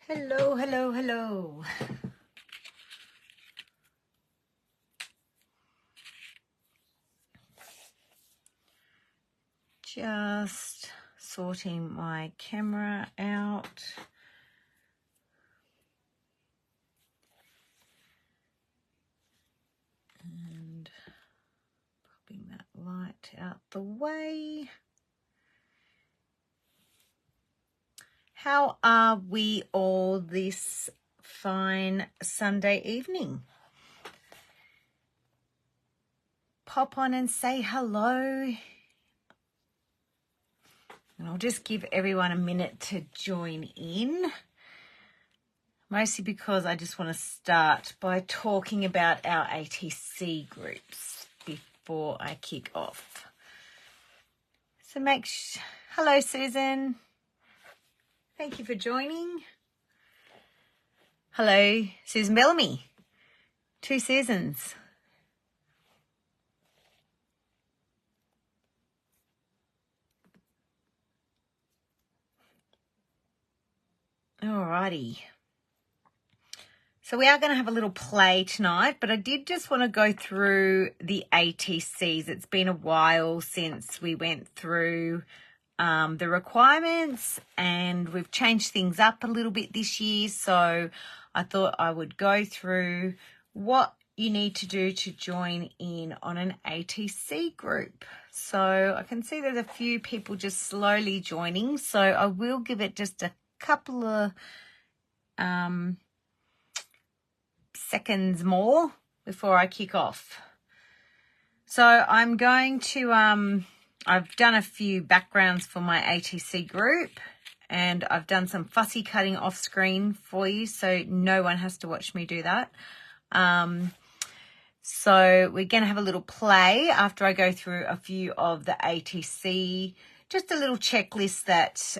Hello, hello, hello. Just sorting my camera out. And popping that light out the way. How are we all this fine Sunday evening? Pop on and say hello. And I'll just give everyone a minute to join in. Mostly because I just want to start by talking about our ATC groups before I kick off. So hello Susan. Thank you for joining. Hello, Susan Bellamy. 2 Susans. Alrighty. So we are going to have a little play tonight, but I did just want to go through the ATCs. It's been a while since we went through the requirements, and we've changed things up a little bit this year. So I thought I would go through what you need to do to join in on an ATC group. So I can see there's a few people just slowly joining. So I will give it just a couple of seconds more before I kick off. So I'm going to I've done a few backgrounds for my ATC group, and I've done some fussy cutting off screen for you, so no one has to watch me do that. So we're going to have a little play after I go through a few of the ATC, just a little checklist that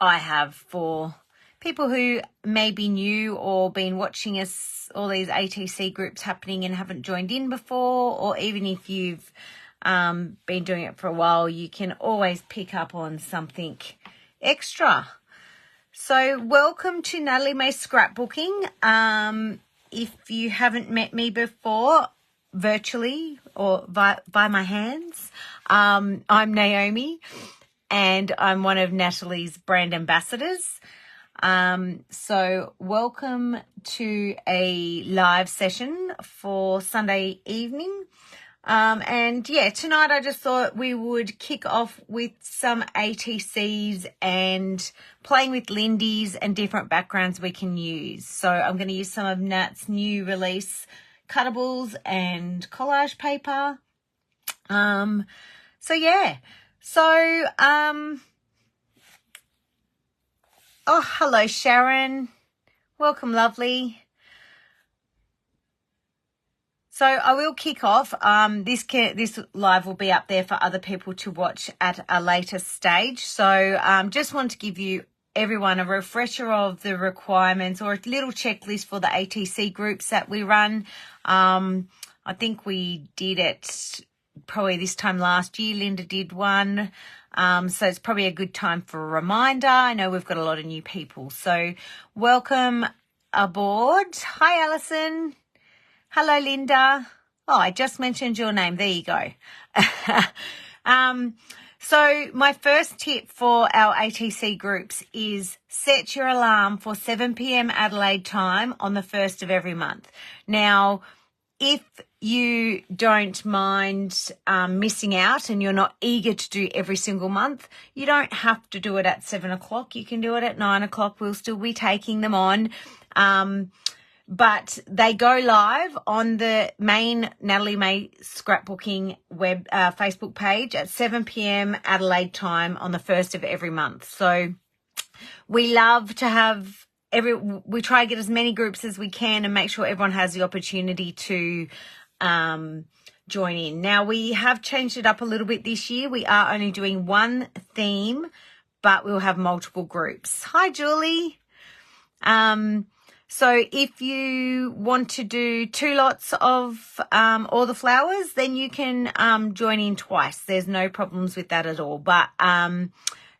I have for people who may be new or been watching us, all these ATC groups happening and haven't joined in before, or even if you've been doing it for a while, you can always pick up on something extra. So welcome to Natalie May Scrapbooking. If you haven't met me before, virtually or by my hands, I'm Naomi, and I'm one of Natalie's brand ambassadors. So welcome to a live session for Sunday evening. And yeah, tonight I just thought we would kick off with some ATCs and playing with Lindy's and different backgrounds we can use. So I'm going to use some of Nat's new release cuttables and collage paper. So yeah. So, oh, hello, Sharon. Welcome, lovely. So I will kick off. This live will be up there for other people to watch at a later stage. So just want to give you everyone a refresher of the requirements or a little checklist for the ATC groups that we run. I think we did it probably this time last year. Linda did one. So it's probably a good time for a reminder. I know we've got a lot of new people. So welcome aboard. Hi, Alison. Hello, Linda. Oh, I just mentioned your name. There you go. So my first tip for our ATC groups is set your alarm for 7 p.m. Adelaide time on the 1st of every month. Now, if you don't mind missing out and you're not eager to do every single month, you don't have to do it at 7 o'clock. You can do it at 9 o'clock. We'll still be taking them on. But they go live on the main Natalie May Scrapbooking web Facebook page at 7 p.m. Adelaide time on the 1st of every month. So we love to have we try to get as many groups as we can and make sure everyone has the opportunity to join in. Now, we have changed it up a little bit this year. We are only doing one theme, but we'll have multiple groups. Hi, Julie. So if you want to do 2 lots of all the flowers, then you can join in twice. There's no problems with that at all. But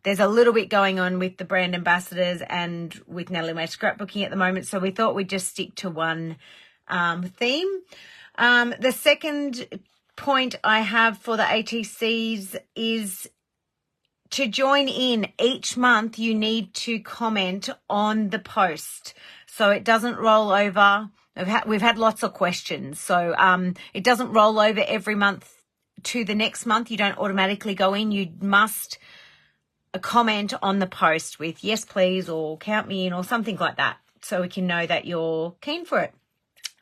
there's a little bit going on with the brand ambassadors and with Natalie My Scrapbooking at the moment. So we thought we'd just stick to one theme. The second point I have for the ATCs is to join in each month. You need to comment on the post so it doesn't roll over. We've had lots of questions, so it doesn't roll over every month to the next month. You don't automatically go in. You must comment on the post with yes please or count me in or something like that, so we can know that you're keen for it.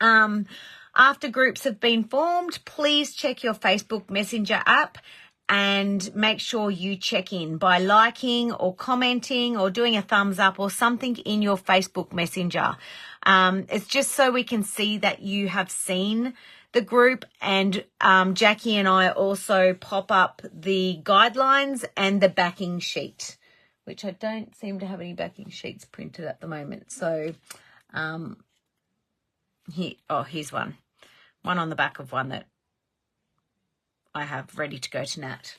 After groups have been formed, please check your Facebook Messenger app and make sure you check in by liking or commenting or doing a thumbs up or something in your Facebook Messenger. It's just so we can see that you have seen the group, and Jackie and I also pop up the guidelines and the backing sheet, which I don't seem to have any backing sheets printed at the moment. So here's one on the back of one that I have ready to go to Nat.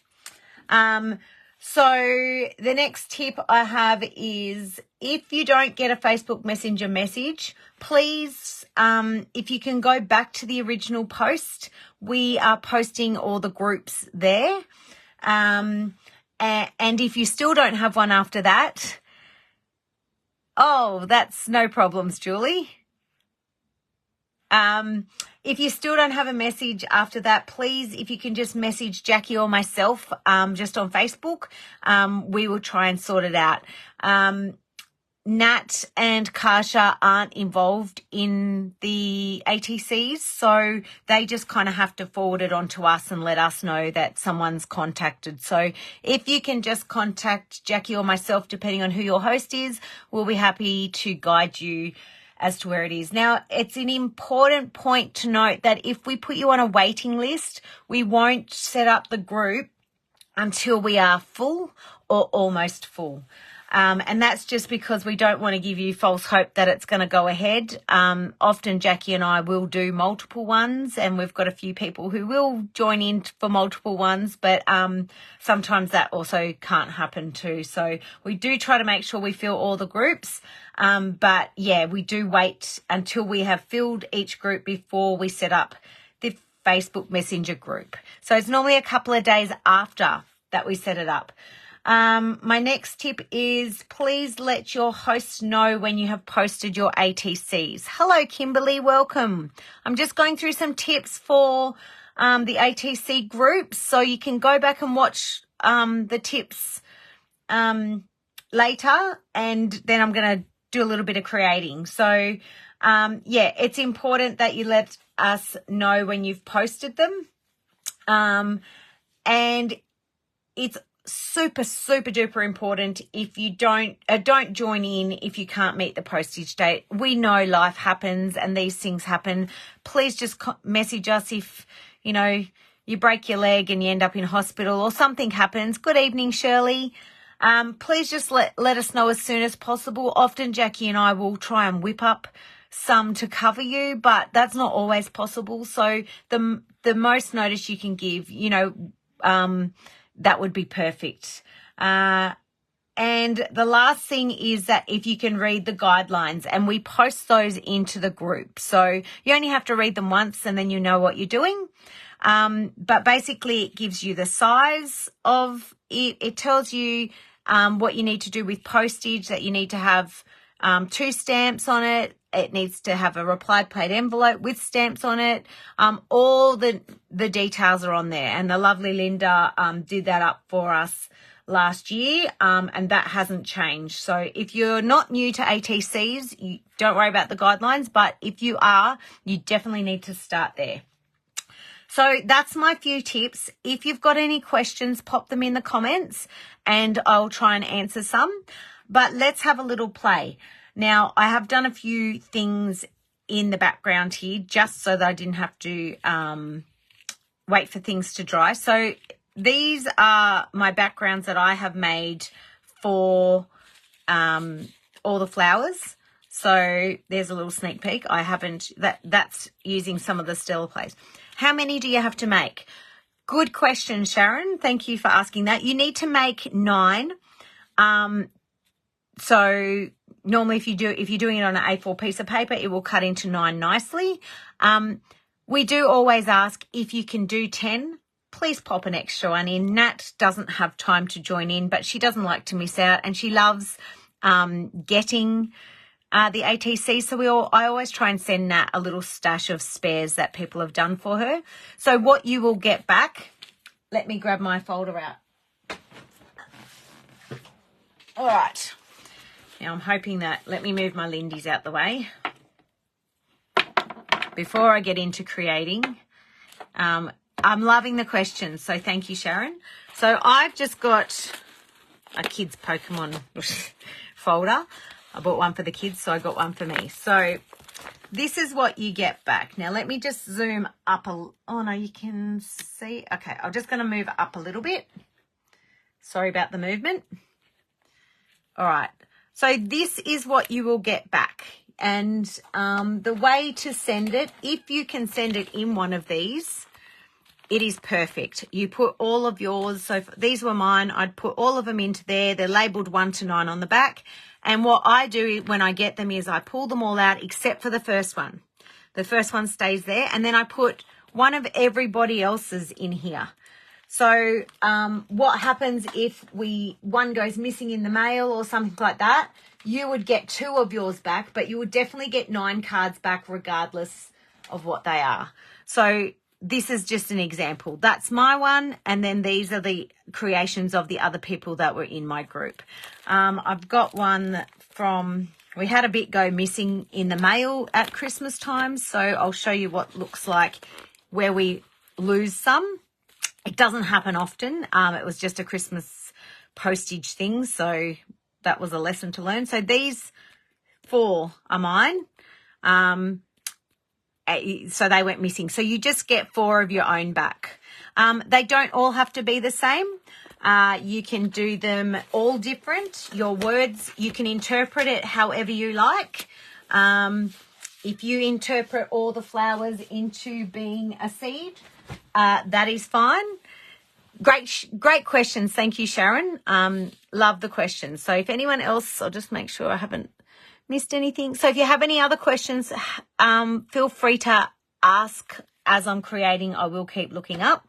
So the next tip I have is, if you don't get a Facebook Messenger message, please, if you can go back to the original post, we are posting all the groups there. And if you still don't have one after that, oh, that's no problems, Julie. If you still don't have a message after that, please, if you can just message Jackie or myself just on Facebook, we will try and sort it out. Nat and Kasha aren't involved in the ATCs, so they just kind of have to forward it on to us and let us know that someone's contacted. So if you can just contact Jackie or myself, depending on who your host is, we'll be happy to guide you as to where it is. Now, it's an important point to note that if we put you on a waiting list, we won't set up the group until we are full or almost full. And that's just because we don't want to give you false hope that it's going to go ahead. Often Jackie and I will do multiple ones, and we've got a few people who will join in for multiple ones, but sometimes that also can't happen too. So we do try to make sure we fill all the groups. But yeah, we do wait until we have filled each group before we set up the Facebook Messenger group. So it's normally a couple of days after that we set it up. My next tip is, please let your hosts know when you have posted your ATCs. Hello, Kimberly. Welcome. I'm just going through some tips for the ATC groups, so you can go back and watch the tips later, and then I'm going to do a little bit of creating. So, yeah, it's important that you let us know when you've posted them. And it's super duper important if you don't join in if you can't meet the postage date. We know life happens and these things happen. Please just message us if you break your leg and you end up in hospital or something happens. Good evening, Shirley. Please just let us know as soon as possible. Often Jackie and I will try and whip up some to cover you, but that's not always possible. So the most notice you can give, that would be perfect. And the last thing is that if you can read the guidelines, and we post those into the group. So you only have to read them once and then you know what you're doing. But basically it gives you the size of it. It tells you what you need to do with postage, that you need to have 2 stamps on it. It needs to have a replied paid envelope with stamps on it. All the details are on there, and the lovely Linda did that up for us last year, and that hasn't changed. So if you're not new to ATCs, you don't worry about the guidelines, but if you are, you definitely need to start there. So that's my few tips. If you've got any questions, pop them in the comments and I'll try and answer some. But let's have a little play. Now, I have done a few things in the background here just so that I didn't have to wait for things to dry. So these are my backgrounds that I have made for all the flowers. So there's a little sneak peek. I haven't, that's using some of the Stella Plays. How many do you have to make? Good question, Sharon. Thank you for asking that. You need to make 9. So normally if you're doing it on an A4 piece of paper, it will cut into 9 nicely. We do always ask if you can do 10, please pop an extra one in. Nat doesn't have time to join in, but she doesn't like to miss out, and she loves getting the ATC. So I always try and send Nat a little stash of spares that people have done for her. So what you will get back, let me grab my folder out. All right. Now I'm hoping that, let me move my Lindy's out the way before I get into creating. I'm loving the questions, so thank you, Sharon. So I've just got a kids Pokemon folder. I bought one for the kids, so I got one for me. So this is what you get back. Now let me just zoom up oh no, you can see. Okay, I'm just going to move up a little bit. Sorry about the movement. All right. So this is what you will get back. And the way to send it, if you can send it in one of these, it is perfect. You put all of yours. So these were mine. I'd put all of them into there. They're labeled 1 to 9 on the back. And what I do when I get them is I pull them all out except for the first one. The first one stays there. And then I put one of everybody else's in here. So what happens if one goes missing in the mail or something like that, you would get 2 of yours back, but you would definitely get 9 cards back regardless of what they are. So this is just an example. That's my one, and then these are the creations of the other people that were in my group. I've got one we had a bit go missing in the mail at Christmas time, so I'll show you what looks like where we lose some. It doesn't happen often. It was just a Christmas postage thing, so that was a lesson to learn. So these 4 are mine. So they went missing. So you just get 4 of your own back. They don't all have to be the same. You can do them all different. Your words, you can interpret it however you like. If you interpret all the flowers into being a seed, that is fine. Great questions. Thank you, Sharon. Love the questions. So if anyone else, I'll just make sure I haven't missed anything. So if you have any other questions, feel free to ask as I'm creating. I will keep looking up.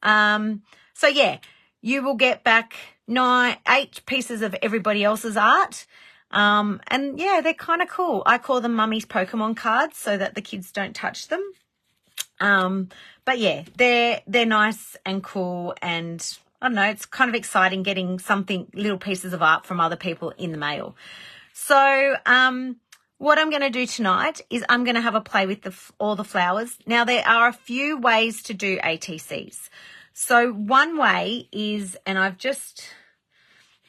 So yeah, you will get back 8 pieces of everybody else's art. And yeah, they're kind of cool. I call them Mummy's Pokemon cards so that the kids don't touch them. But yeah, they're nice and cool, and I don't know, it's kind of exciting getting little pieces of art from other people in the mail. So, what I'm going to do tonight is I'm going to have a play with all the flowers. Now, there are a few ways to do ATCs. So one way is, and I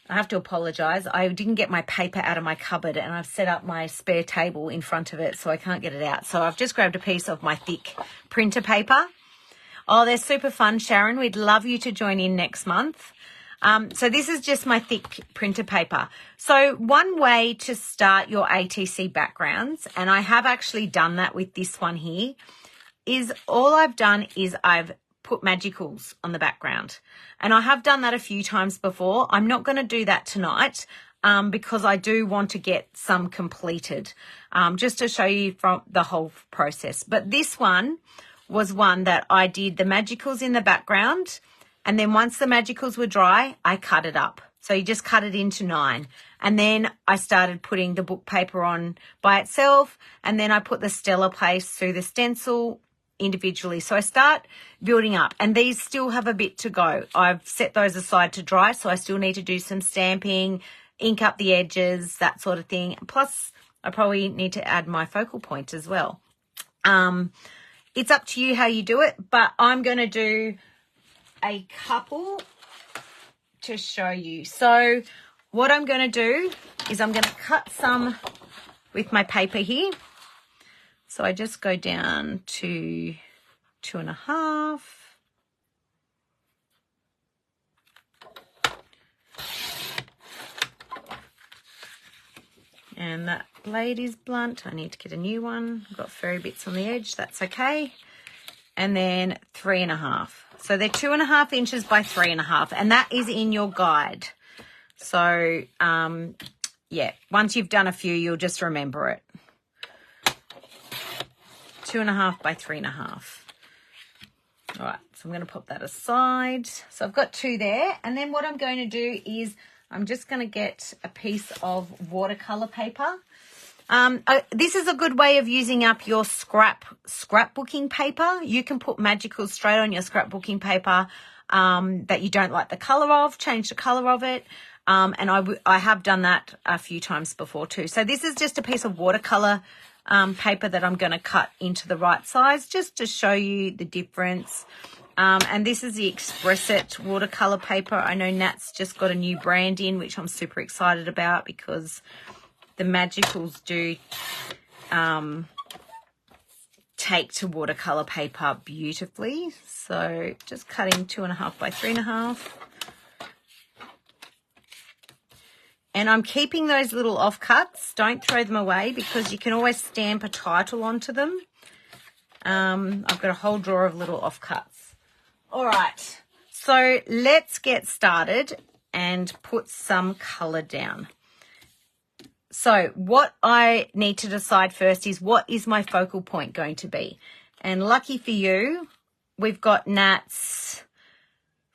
have to apologise, I didn't get my paper out of my cupboard, and I've set up my spare table in front of it, so I can't get it out. So I've just grabbed a piece of my thick printer paper. Oh, they're super fun, Sharon. We'd love you to join in next month. So this is just my thick printer paper. So one way to start your ATC backgrounds, and I have actually done that with this one here, is all I've done is I've put magicals on the background. And I have done that a few times before. I'm not going to do that tonight because I do want to get some completed just to show you from the whole process. But this one was one that I did the magicals in the background, and then once the magicals were dry, I cut it up. So you just cut it into 9. And then I started putting the book paper on by itself, and then I put the stellar paste through the stencil individually. So I start building up, and these still have a bit to go. I've set those aside to dry, so I still need to do some stamping, ink up the edges, that sort of thing. Plus, I probably need to add my focal point as well. It's up to you how you do it, but I'm going to do a couple to show you. So what I'm going to do is I'm going to cut some with my paper here. So I just go down to 2.5. And that blade is blunt. I need to get a new one. I've got furry bits on the edge. That's okay. And then 3.5. So they're 2.5 inches by 3.5. And that is in your guide. So, yeah, once you've done a few, you'll just remember it. 2.5 by 3.5. All right, so I'm going to pop that aside. So I've got 2 there. And then what I'm going to do is I'm just going to get a piece of watercolor paper. This is a good way of using up your scrapbooking paper. You can put magicals straight on your scrapbooking paper that you don't like the color of, change the color of it. And I have done that a few times before too. So this is just a piece of watercolor paper that I'm going to cut into the right size just to show you the difference. And this is the Express It watercolor paper. I know Nat's just got a new brand in, which I'm super excited about because the magicals do take to watercolor paper beautifully. So just cutting 2.5 by 3.5. And I'm keeping those little offcuts. Don't throw them away because you can always stamp a title onto them. I've got a whole drawer of little offcuts. All right, so let's get started and put some colour down. So what I need to decide first is what is my focal point going to be? And lucky for you, we've got Nat's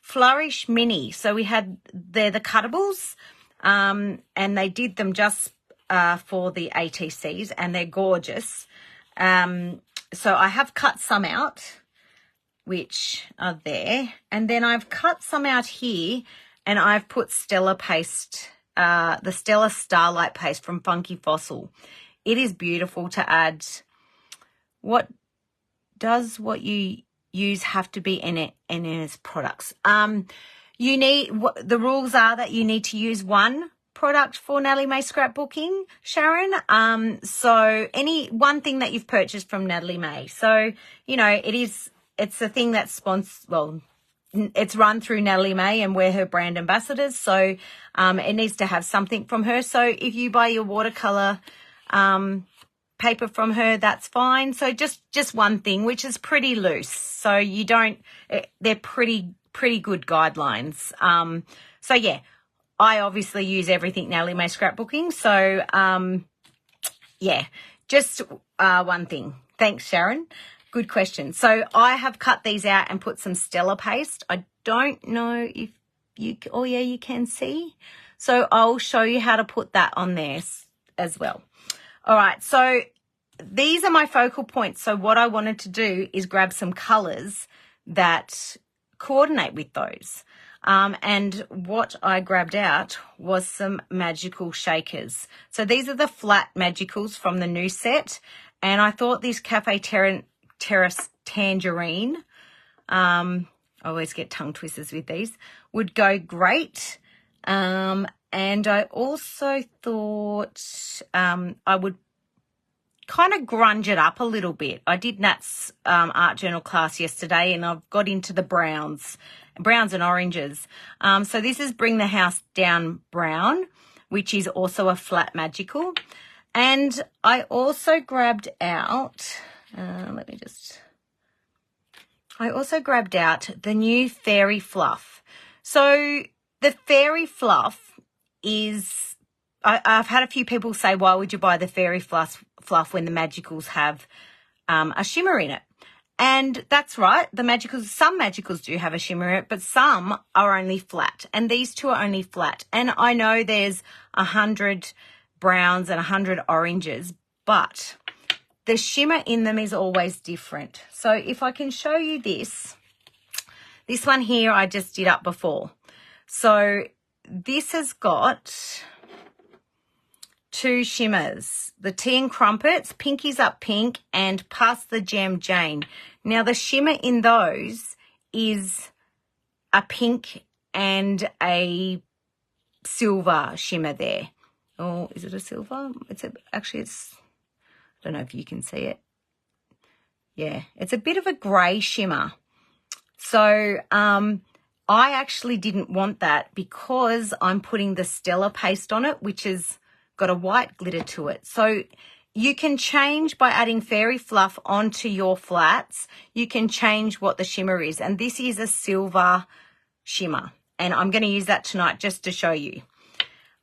Flourish Mini. So we had, they're the cuttables. And they did them just for the ATCs, and they're gorgeous. So I have cut some out, which are there. And then I've cut some out here, and I've put Stella paste, the Stella Starlight paste from Funky Fossil. It is beautiful to add. What you use have to be in its products? The rules are that you need to use one product for Natalie May scrapbooking, Sharon. So any one thing that you've purchased from Natalie May. So, you know, it's a thing that's it's run through Natalie May and we're her brand ambassadors. So, it needs to have something from her. So if you buy your watercolor, paper from her, that's fine. So just one thing, which is pretty loose. So they're pretty good guidelines. So yeah, I obviously use everything Natalie May scrapbooking. So yeah, just one thing. Thanks, Sharon. Good question. So I have cut these out and put some Stella paste. I don't know if oh yeah, you can see. So I'll show you how to put that on there as well. All right, so these are my focal points. So what I wanted to do is grab some colors that coordinate with those. And what I grabbed out was some magical shakers. So these are the flat magicals from the new set. And I thought this Cafe Terrace Tangerine, I always get tongue twisters with these, would go great. And I also thought I would kind of grunge it up a little bit. I did Nat's art journal class yesterday and I've got into the browns and oranges. So this is Bring the House Down Brown, which is also a flat magical. And I also grabbed out, I also grabbed out the new Fairy Fluff. So the Fairy Fluff is, I've had a few people say, why would you buy the Fairy Fluff when the magicals have a shimmer in it? And that's right. Some magicals do have a shimmer in it, but some are only flat. And these two are only flat. And I know there's 100 browns and 100 oranges, but the shimmer in them is always different. So if I can show you this one here I just did up before. So this has got two shimmers, the Tea and Crumpets, Pinky's Up Pink, and Pass the Gem Jane. Now the shimmer in those is a pink and a silver shimmer there. Oh, is it a silver? Actually, I don't know if you can see it. Yeah, it's a bit of a grey shimmer. So I actually didn't want that because I'm putting the Stella paste on it, which has got a white glitter to it. So you can change by adding Fairy Fluff onto your flats. You can change what the shimmer is. And this is a silver shimmer. And I'm going to use that tonight just to show you.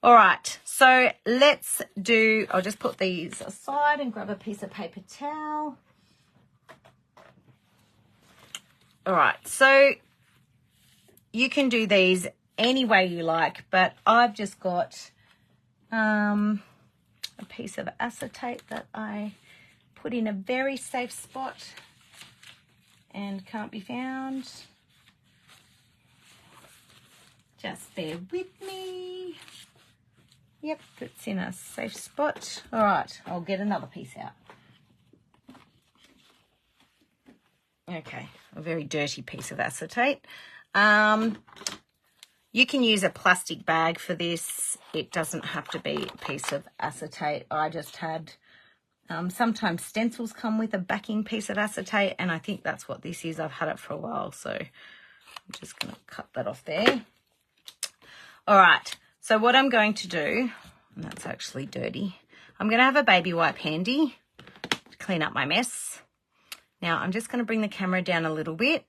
All right, so let's do, I'll just put these aside and grab a piece of paper towel. All right, so you can do these any way you like, but I've just got a piece of acetate that I put in a very safe spot and can't be found. Just bear with me. Yep, it's in a safe spot. All right, I'll get another piece out. Okay, a very dirty piece of acetate. You can use a plastic bag for this. It doesn't have to be a piece of acetate. I just had, sometimes stencils come with a backing piece of acetate, and I think that's what this is. I've had it for a while, so I'm just going to cut that off there. All right, so what I'm going to do, and that's actually dirty, I'm going to have a baby wipe handy to clean up my mess. Now, I'm just going to bring the camera down a little bit.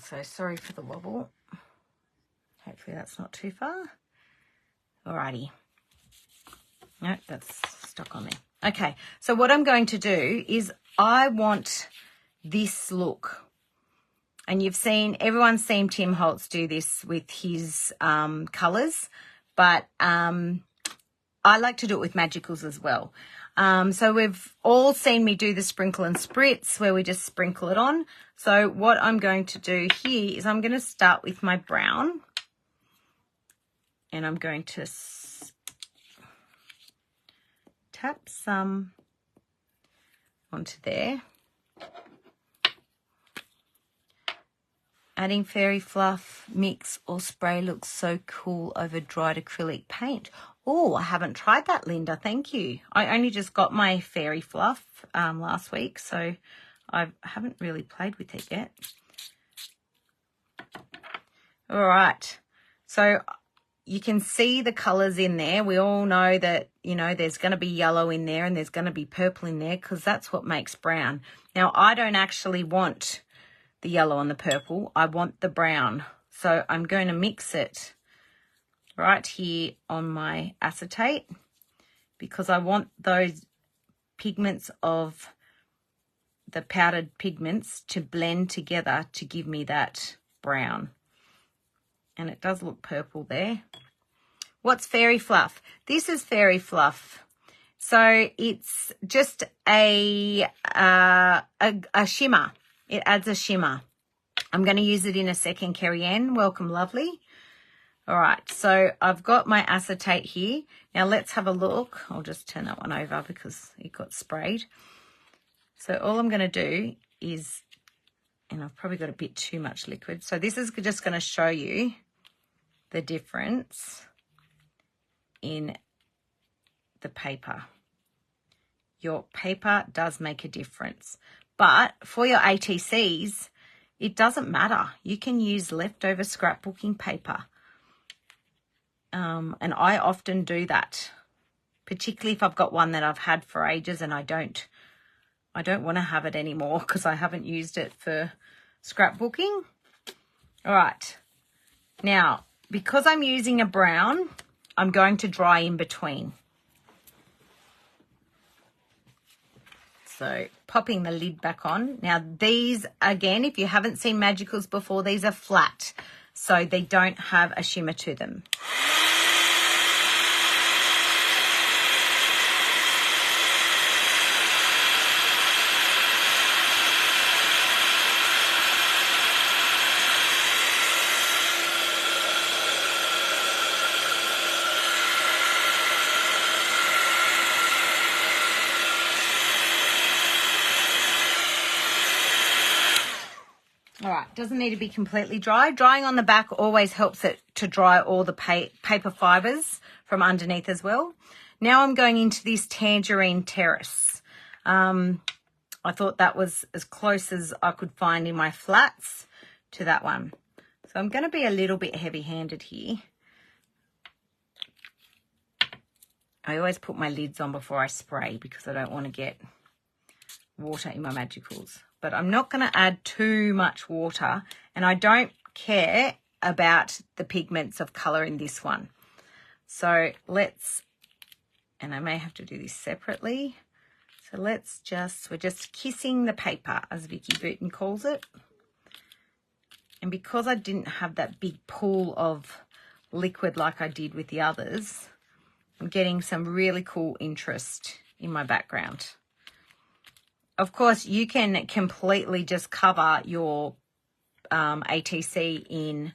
So sorry for the wobble. Hopefully that's not too far. Alrighty. No, that's stuck on there. Okay, so what I'm going to do is I want this look. And you've seen, everyone's seen Tim Holtz do this with his colours, but I like to do it with magicals as well. So we've all seen me do the sprinkle and spritz where we just sprinkle it on. So what I'm going to do here is I'm going to start with my brown, and I'm going to tap some onto there. Adding fairy fluff, mix or spray looks so cool over dried acrylic paint. Oh, I haven't tried that, Linda. Thank you. I only just got my fairy fluff last week, so I haven't really played with it yet. All right. So you can see the colours in there. We all know that, you know, there's going to be yellow in there and there's going to be purple in there because that's what makes brown. Now, I don't actually want the yellow and the purple. I want the brown. So I'm going to mix it right here on my acetate because I want those pigments of the powdered pigments to blend together to give me that brown. And it does look purple there. What's fairy fluff? This is fairy fluff. So it's just a shimmer. It adds a shimmer. I'm going to use it in a second. Kerry Ann, welcome, lovely. All right, so I've got my acetate here. Now let's have a look. I'll just turn that one over because it got sprayed. So all I'm going to do is, and I've probably got a bit too much liquid. So this is just going to show you the difference in the paper. Your paper does make a difference. But for your ATCs, it doesn't matter. You can use leftover scrapbooking paper. And I often do that, particularly if I've got one that I've had for ages and I don't want to have it anymore because I haven't used it for scrapbooking. All right. Now, because I'm using a brown, I'm going to dry in between. So popping the lid back on. Now these, again, if you haven't seen magicals before, these are flat, so they don't have a shimmer to them. All right, doesn't need to be completely dry. Drying on the back always helps it to dry all the paper fibres from underneath as well. Now I'm going into this Tangerine Terrace. I thought that was as close as I could find in my flats to that one. So I'm going to be a little bit heavy-handed here. I always put my lids on before I spray because I don't want to get water in my magicals. But I'm not going to add too much water, and I don't care about the pigments of colour in this one. So let's, and I may have to do this separately. So we're just kissing the paper, as Vicky Booten calls it. And because I didn't have that big pool of liquid like I did with the others, I'm getting some really cool interest in my background. Of course, you can completely just cover your ATC in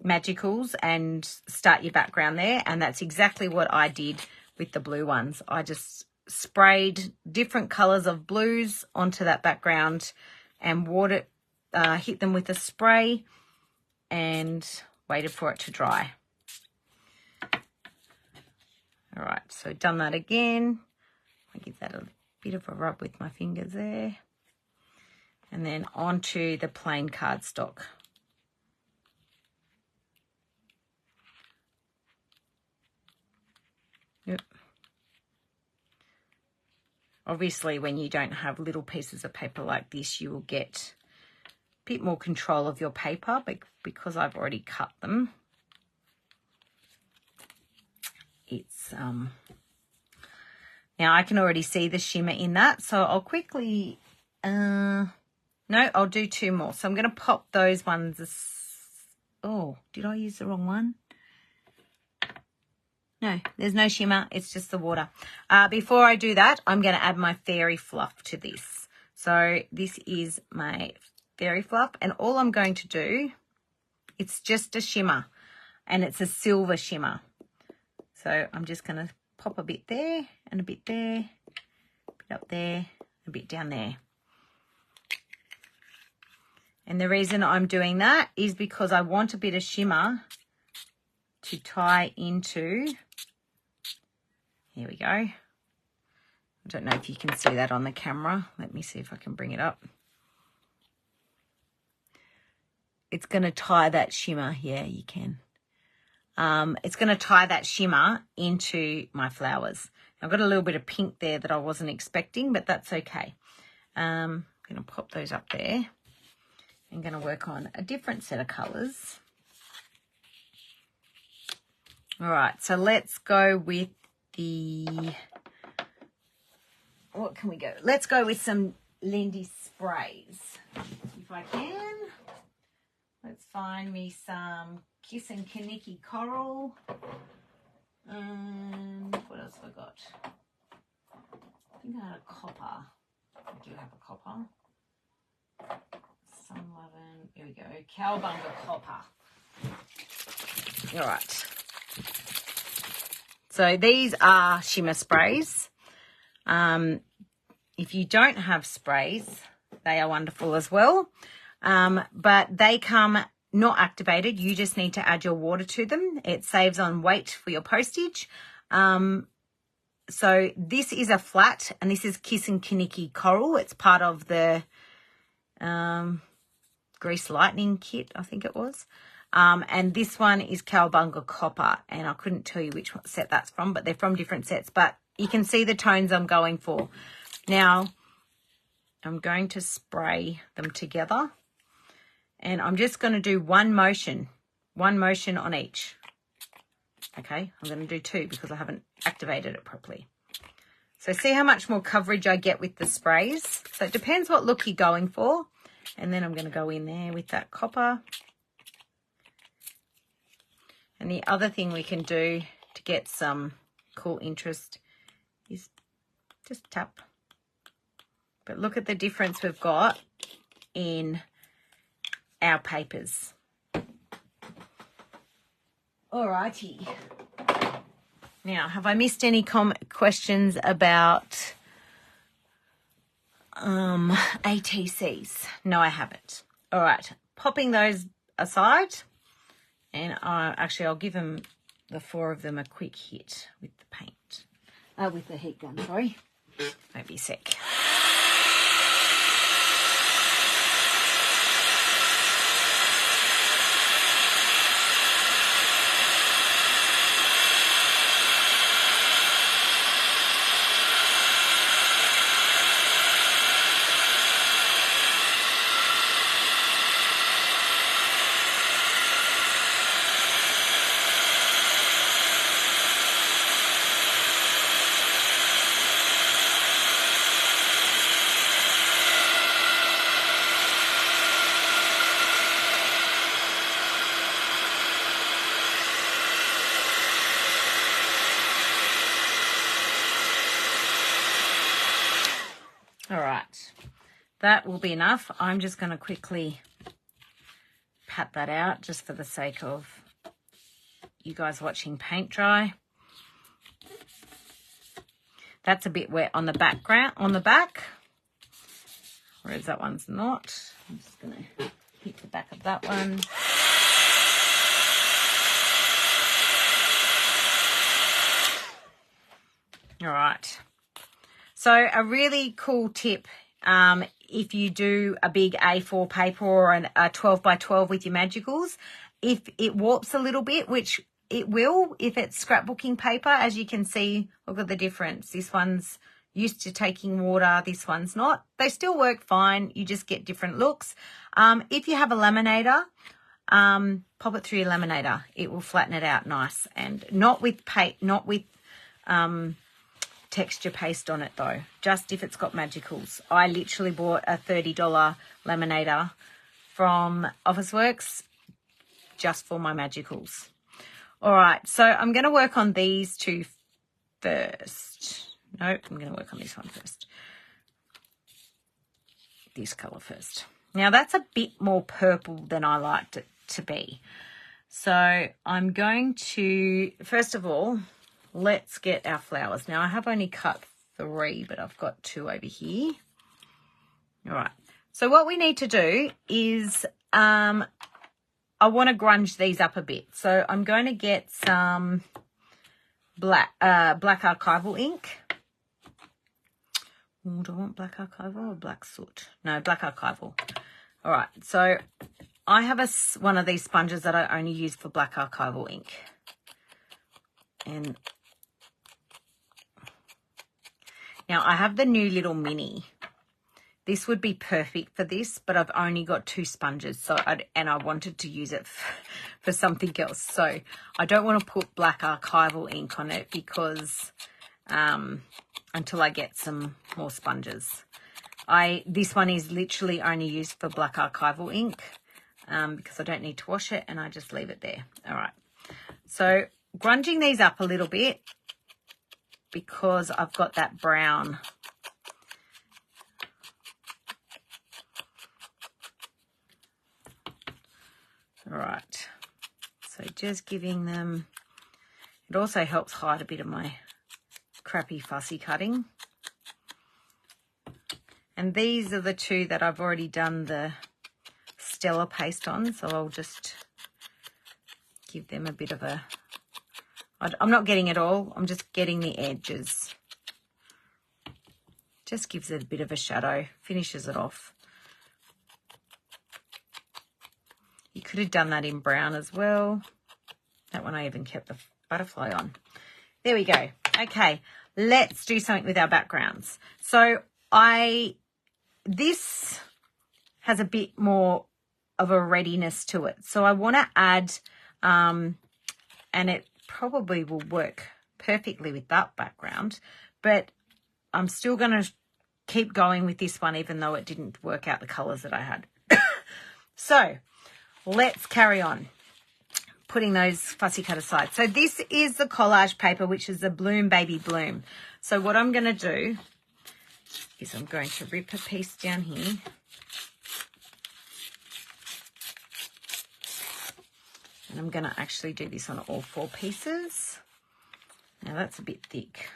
Magicals and start your background there. And that's exactly what I did with the blue ones. I just sprayed different colours of blues onto that background and hit them with a spray and waited for it to dry. All right, so done that again. I give that a bit of a rub with my fingers there. And then onto the plain cardstock. Yep. Obviously, when you don't have little pieces of paper like this, you will get a bit more control of your paper, but because I've already cut them, it's now I can already see the shimmer in that, so I'll quickly no, I'll do two more. So I'm going to pop those ones. Oh, did I use the wrong one? No, there's no shimmer. It's just the water. Before I do that, I'm going to add my fairy fluff to this. So this is my fairy fluff, and all I'm going to do, it's just a shimmer, and it's a silver shimmer. So I'm just going to pop a bit there and a bit there, a bit up there, a bit down there. And the reason I'm doing that is because I want a bit of shimmer to tie into, here we go. I don't know if you can see that on the camera. Let me see if I can bring it up. It's going to tie that shimmer. Yeah, you can. It's going to tie that shimmer into my flowers. I've got a little bit of pink there that I wasn't expecting, but that's okay. I'm going to pop those up there. I'm going to work on a different set of colours. All right, so let's go with the, what can we go? Let's go with some Lindy sprays, if I can. Let's find me some Kiss and Kaniki Coral. And what else have I got? I think I had a copper. I do have a copper. Sun Lovin'. Here we go. Cowabunga Copper. All right. So these are shimmer sprays. If you don't have sprays, they are wonderful as well. But they come not activated. You just need to add your water to them. It saves on weight for your postage. So this is a flat, and this is Kiss and Kaniki Coral. It's part of the Grease Lightning kit, I think it was. And this one is Cowabunga Copper, and I couldn't tell you which set that's from, but they're from different sets. But you can see the tones I'm going for. Now, I'm going to spray them together, and I'm just going to do one motion on each. Okay, I'm going to do two because I haven't activated it properly. So see how much more coverage I get with the sprays. So it depends what look you're going for. And then I'm going to go in there with that copper. And the other thing we can do to get some cool interest is just tap. But look at the difference we've got in our papers. Alrighty. Now, have I missed any questions about ATCs? No, I haven't. All right, popping those aside, and I'll give them, the four of them, a quick hit with the paint, with the heat gun. Sorry, won't be a sec. All right, that will be enough. I'm just going to quickly pat that out just for the sake of you guys watching paint dry. That's a bit wet on the background, on the back, whereas that one's not. I'm just going to hit the back of that one. All right. So a really cool tip, if you do a big A4 paper or a 12 by 12 with your magicals, if it warps a little bit, which it will if it's scrapbooking paper, as you can see, look at the difference. This one's used to taking water, this one's not. They still work fine, you just get different looks. If you have a laminator, pop it through your laminator. It will flatten it out nice, and not with texture paste on it though, just if it's got magicals. I literally bought a $30 laminator from Officeworks just for my magicals. All right, so I'm going to work on these two first. Nope, I'm going to work on this one first. This colour first. Now that's a bit more purple than I liked it to be. So I'm going to, first of all, let's get our flowers. Now I have only cut 3, but I've got 2 over here. All right. So what we need to do is, I want to grunge these up a bit. So I'm going to get some black archival ink. Ooh, do I want black archival or black soot? No, black archival. All right. So I have one of these sponges that I only use for black archival ink. And now I have the new little mini. This would be perfect for this, but I've only got 2 sponges, and I wanted to use it for something else. So I don't want to put black archival ink on it because until I get some more sponges. This one is literally only used for black archival ink because I don't need to wash it, and I just leave it there. All right. So grunging these up a little bit because I've got that brown. All right, so just giving them, it also helps hide a bit of my crappy fussy cutting. And these are the 2 that I've already done the Stella paste on, so I'll just give them a bit of a, I'm not getting it all, I'm just getting the edges. Just gives it a bit of a shadow, finishes it off. You could have done that in brown as well. That one I even kept the butterfly on. There we go. Okay, let's do something with our backgrounds. So this has a bit more of a readiness to it. So I want to add, and it probably will work perfectly with that background, but I'm still going to keep going with this one even though it didn't work out the colours that I had. So let's carry on putting those fussy cut aside. So this is the collage paper, which is the Bloom Baby Bloom. So what I'm going to do is I'm going to rip a piece down here. And I'm going to actually do this on all 4 pieces. Now that's a bit thick.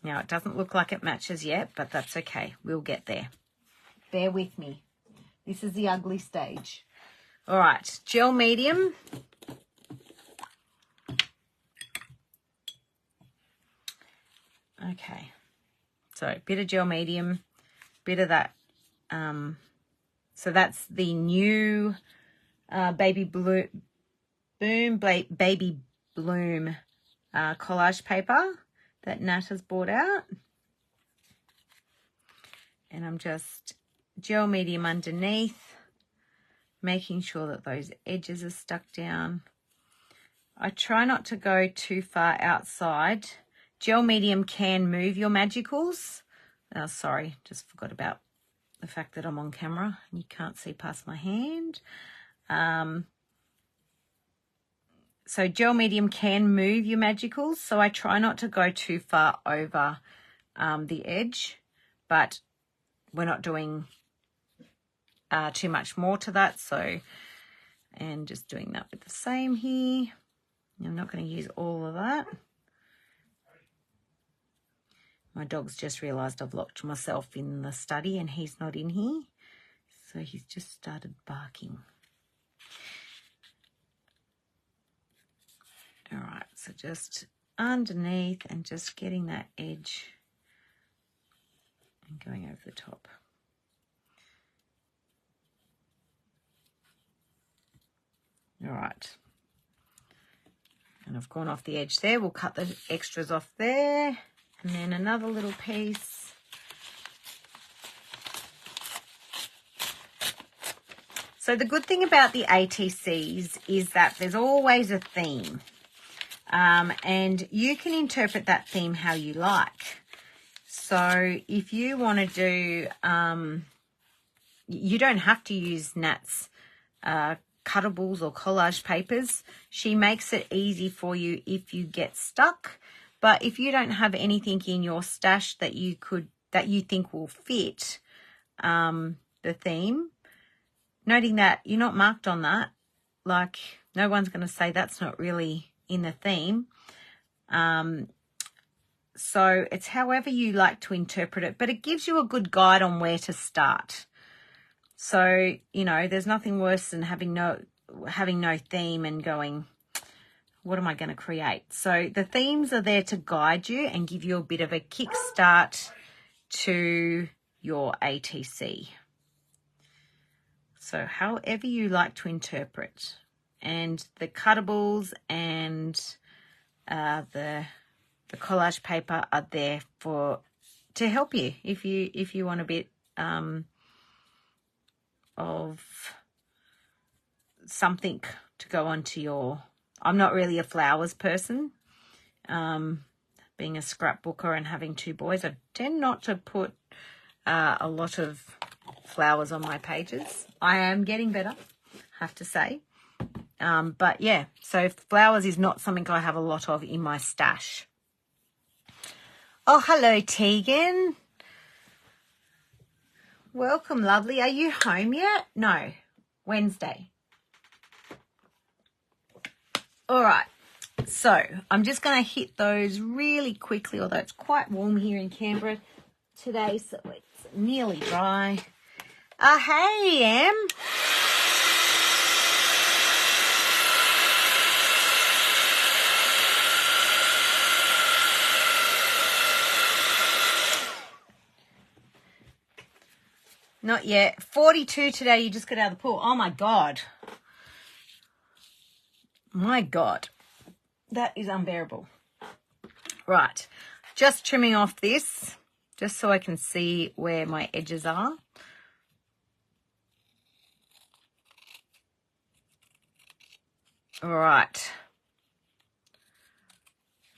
Now, it doesn't look like it matches yet, but that's okay. We'll get there. Bear with me. This is the ugly stage. All right, gel medium. Okay. So, a bit of gel medium, bit of that. So, that's the new Baby Bloom collage paper that Nat has bought out. And I'm just gel medium underneath, making sure that those edges are stuck down. I try not to go too far outside. Gel medium can move your magicals. Oh, sorry, just forgot about the fact that I'm on camera and you can't see past my hand. So gel medium can move your magicals, so I try not to go too far over the edge, but we're not doing too much more to that. So, and just doing that with the same here. I'm not going to use all of that. My dog's just realised I've locked myself in the study and he's not in here. So he's just started barking. All right, so just underneath and just getting that edge and going over the top. All right. And I've gone off the edge there. We'll cut the extras off there. And then another little piece. So the good thing about the ATCs is that there's always a theme. And you can interpret that theme how you like. So if you want to do, you don't have to use Nat's cuttables or collage papers. She makes it easy for you if you get stuck. But if you don't have anything in your stash that you think will fit the theme, noting that you're not marked on that, like no one's going to say that's not really in the theme. So it's however you like to interpret it, but it gives you a good guide on where to start. So, you know, there's nothing worse than having no theme and going, what am I going to create? So the themes are there to guide you and give you a bit of a kickstart to your ATC. So however you like to interpret. And the cuttables and the collage paper are there to help you if you want a bit of something to go onto your... I'm not really a flowers person. Being a scrapbooker and having 2 boys, I tend not to put a lot of flowers on my pages. I am getting better, have to say. But yeah, so flowers is not something I have a lot of in my stash. Oh, hello, Tegan. Welcome, lovely. Are you home yet? No, Wednesday. All right, so I'm just going to hit those really quickly, although it's quite warm here in Canberra today, so it's nearly dry. Hey, Em. Not yet. 42 today. You just got out of the pool. Oh, my God. My God. That is unbearable. Right. Just trimming off this just so I can see where my edges are. All right.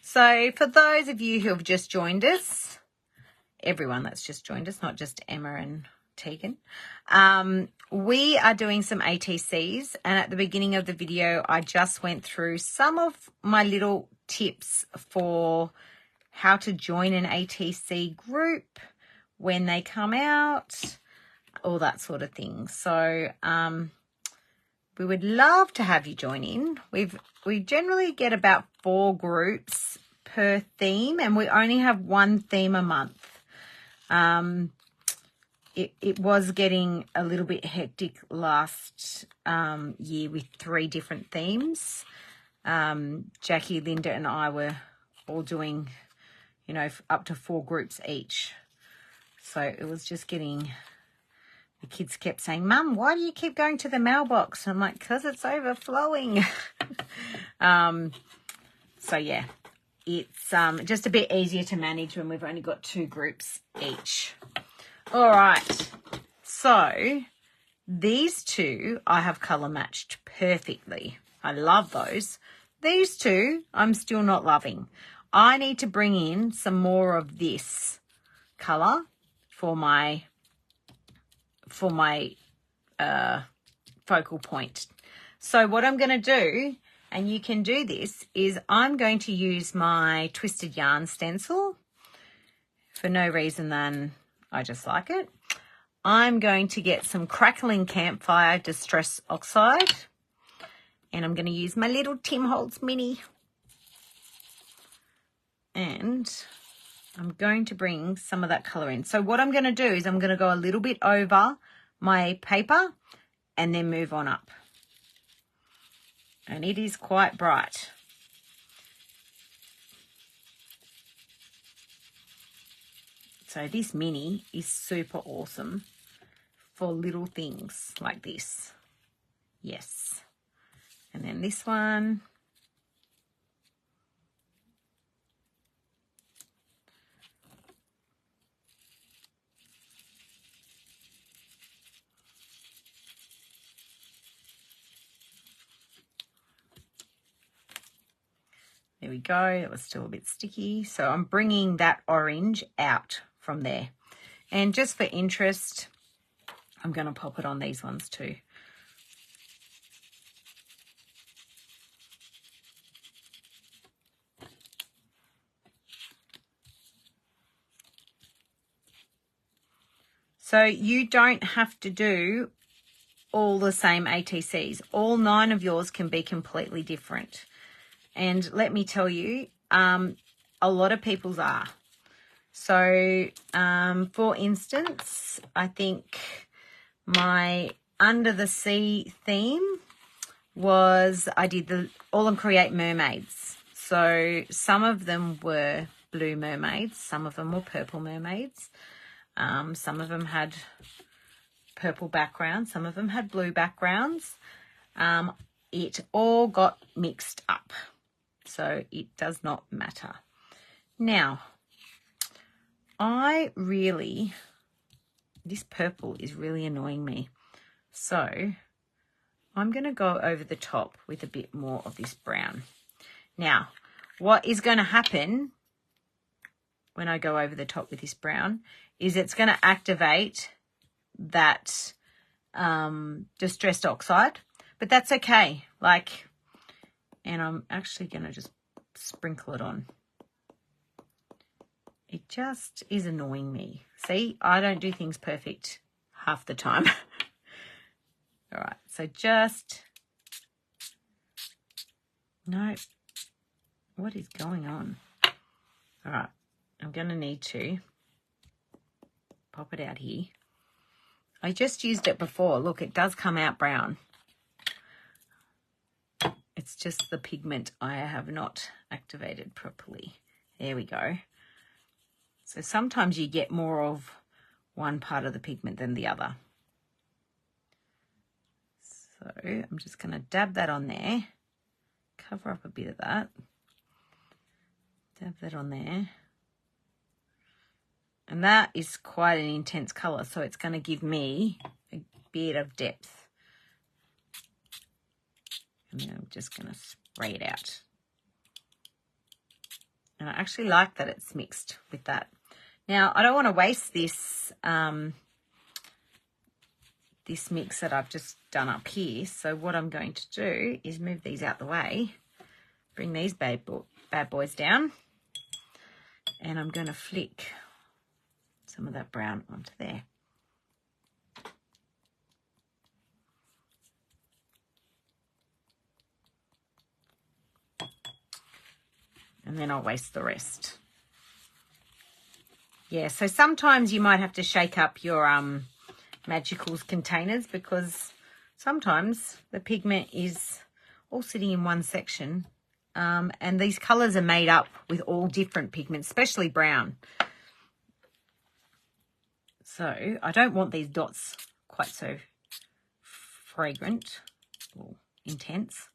So for those of you who have just joined us, everyone that's just joined us, not just Emma and Tegan, we are doing some ATCs, and at the beginning of the video I just went through some of my little tips for how to join an ATC group, when they come out, all that sort of thing. So we would love to have you join in. We generally get about 4 groups per theme, and we only have 1 theme a month. It was getting a little bit hectic last year with 3 different themes. Jackie, Linda and I were all doing, you know, up to 4 groups each. So it was just getting, the kids kept saying, Mum, why do you keep going to the mailbox? I'm like, because it's overflowing. So yeah, it's just a bit easier to manage when we've only got 2 groups each. All right, so these 2 I have colour matched perfectly. I love those. These 2 I'm still not loving. I need to bring in some more of this colour for my focal point. So what I'm going to do and you can do this, is I'm going to use my twisted yarn stencil for no reason than I just like it. I'm going to get some Crackling Campfire Distress Oxide, and I'm going to use my little Tim Holtz mini. And I'm going to bring some of that colour in. So what I'm going to do is I'm going to go a little bit over my paper and then move on up. And it is quite bright. So this mini is super awesome for little things like this. Yes. And then this one. There we go. It was still a bit sticky. So I'm bringing that orange out from there. And just for interest, I'm going to pop it on these ones too. So you don't have to do all the same ATCs. All 9 of yours can be completely different. And let me tell you, a lot of people's are. So, for instance, I think my Under the Sea theme was, I did the All and Create Mermaids. So some of them were blue mermaids, some of them were purple mermaids. Some of them had purple backgrounds, some of them had blue backgrounds. It all got mixed up, so it does not matter. Now, this purple is really annoying me. So I'm going to go over the top with a bit more of this brown. Now, what is going to happen when I go over the top with this brown is it's going to activate that distressed oxide, but that's okay. And I'm actually going to just sprinkle it on. It just is annoying me. See, I don't do things perfect half the time. All right, so no, what is going on? All right, I'm going to need to pop it out here. I just used it before. Look, it does come out brown. It's just the pigment I have not activated properly. There we go. So sometimes you get more of one part of the pigment than the other. So I'm just going to dab that on there. Cover up a bit of that. Dab that on there. And that is quite an intense colour, so it's going to give me a bit of depth. And then I'm just going to spray it out. And I actually like that it's mixed with that. Now, I don't want to waste this this mix that I've just done up here. So what I'm going to do is move these out the way, bring these bad boys down, and I'm going to flick some of that brown onto there. And then I'll waste the rest. Yeah, so sometimes you might have to shake up your Magicals containers because sometimes the pigment is all sitting in one section. And these colours are made up with all different pigments, especially brown. So I don't want these dots quite so fragrant or intense.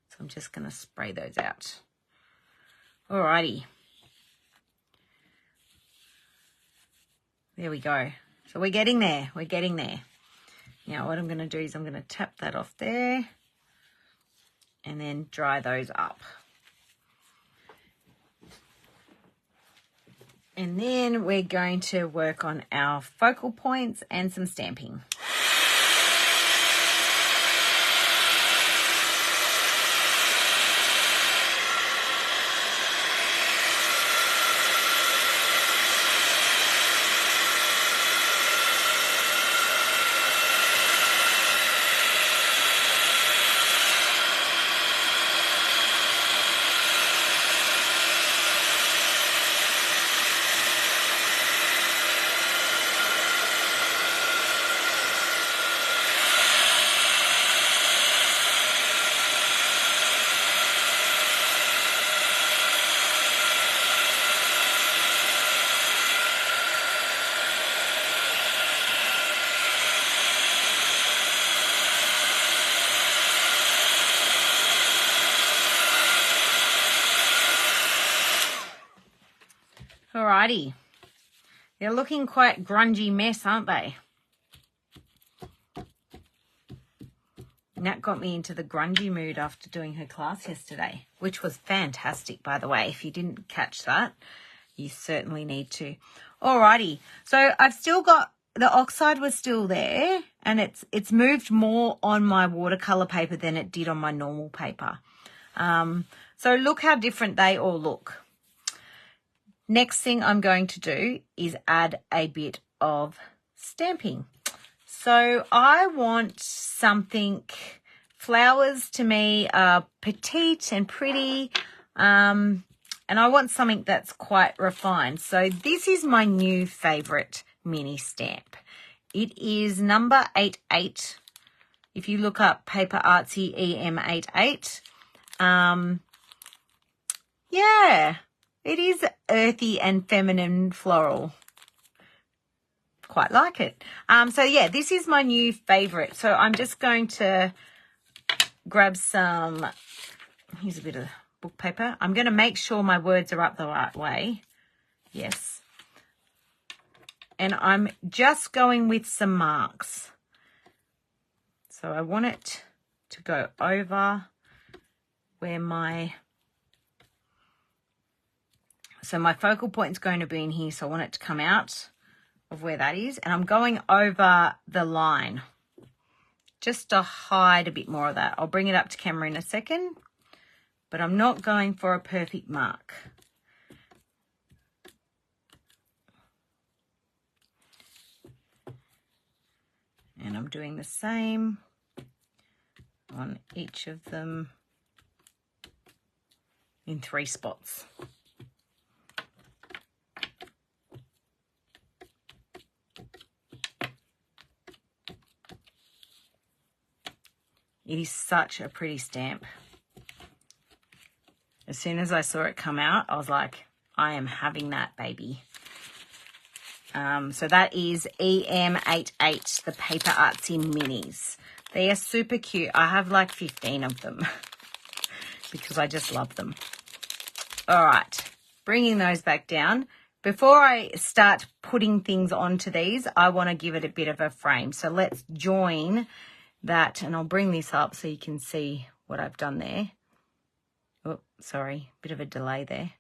So I'm just going to spray those out. Alrighty. There we go. So we're getting there. We're getting there. Now what I'm going to do is I'm going to tap that off there and then dry those up. And then we're going to work on our focal points and some stamping. Alrighty. They're looking quite grungy mess, aren't they? Nat got me into the grungy mood after doing her class yesterday, which was fantastic, by the way. If you didn't catch that, you certainly need to. Alrighty. So I've still got, the oxide was still there, and it's moved more on my watercolor paper than it did on my normal paper. So look how different they all look. Next thing I'm going to do is add a bit of stamping. So I want something, flowers to me are petite and pretty, and I want something that's quite refined. So this is my new favorite mini stamp. It is number 88. If you look up Paper Artsy EM88, yeah, it is earthy and feminine floral. Quite like it. So yeah, this is my new favorite. So I'm just going to grab some, here's a bit of book paper. I'm going to make sure my words are up the right way. Yes. And I'm just going with some marks. So I want it to go over where my, so my focal point is going to be in here. So I want it to come out of where that is, and I'm going over the line just to hide a bit more of that. I'll bring it up to camera in a second, but I'm not going for a perfect mark. And I'm doing the same on each of them in 3 spots. It is such a pretty stamp. As soon as I saw it come out, I was like, I am having that, baby. So that is EM88, the Paper Artsy Minis. They are super cute. I have like 15 of them because I just love them. All right, bringing those back down. Before I start putting things onto these, I want to give it a bit of a frame. So let's join that, and I'll bring this up so you can see what I've done there. Oh, sorry, bit of a delay there.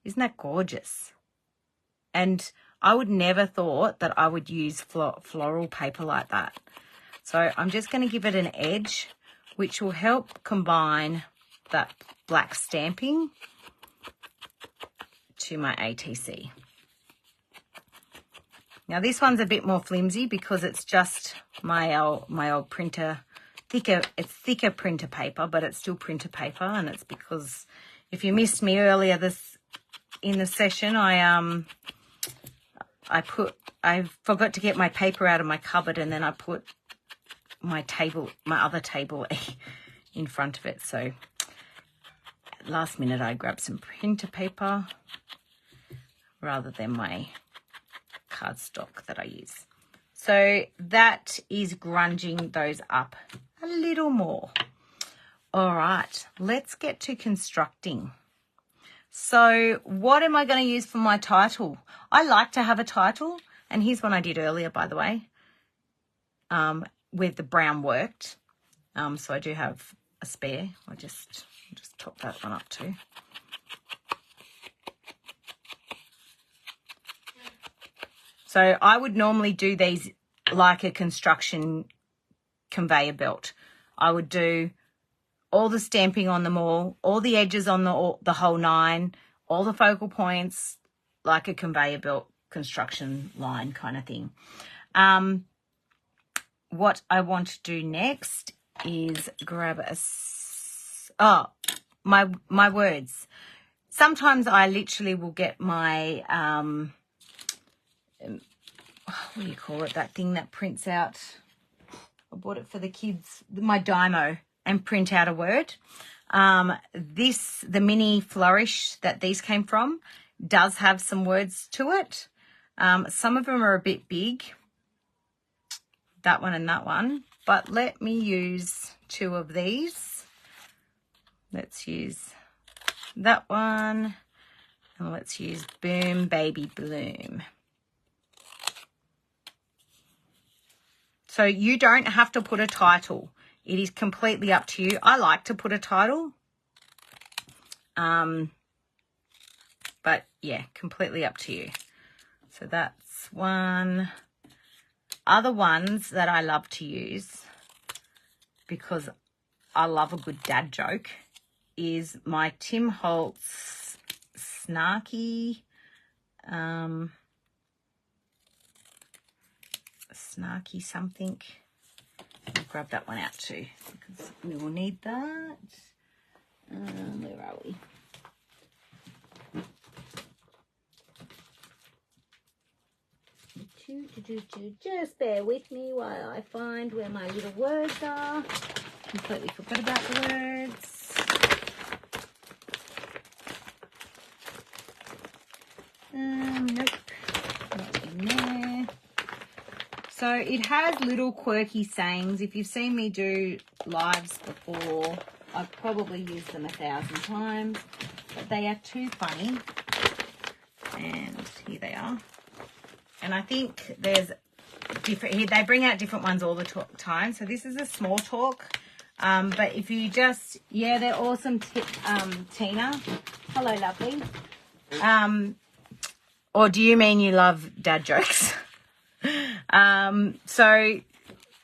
Isn't that gorgeous? And I would never thought that I would use floral paper like that. So I'm just going to give it an edge, which will help combine that black stamping to my ATC. Now this one's a bit more flimsy because it's just my old printer, it's thicker printer paper, but it's still printer paper, and it's because if you missed me earlier in the session, I forgot to get my paper out of my cupboard, and then I put my other table in front of it. So last minute I grabbed some printer paper rather than my cardstock that I use. So that is grunging those up a little more. All right, let's get to constructing. So what am I going to use for my title? I like to have a title, and here's one I did earlier, by the way, with the brown worked. So I do have a spare. I'll just top that one up too. So I would normally do these like a construction conveyor belt. I would do all the stamping on them all the edges on the whole 9, all the focal points, like a conveyor belt construction line kind of thing. What I want to do next is grab my words. Sometimes I literally will get my what do you call it, that thing that prints out, I bought it for the kids, my Dymo, and print out a word. The mini flourish that these came from does have some words to it. Some of them are a bit big, that one and that one, but let me use 2 of these. Let's use that one And let's use Boom Baby Bloom. So you don't have to put a title. It is completely up to you. I like to put a title. But yeah, completely up to you. So that's one. Other ones that I love to use because I love a good dad joke is my Tim Holtz snarky something. I'll grab that one out too because we will need that. Where are we? Just bear with me while I find where my little words are. Completely forgot about the words. Nope, not in there. So it has little quirky sayings. If you've seen me do lives before, I've probably used them 1,000 times, but they are too funny. And here they are. And I think there's different here. They bring out different ones all the time. So this is a small talk. But if you just, yeah, they're awesome. Tina, hello, lovely. Or do you mean you love dad jokes? So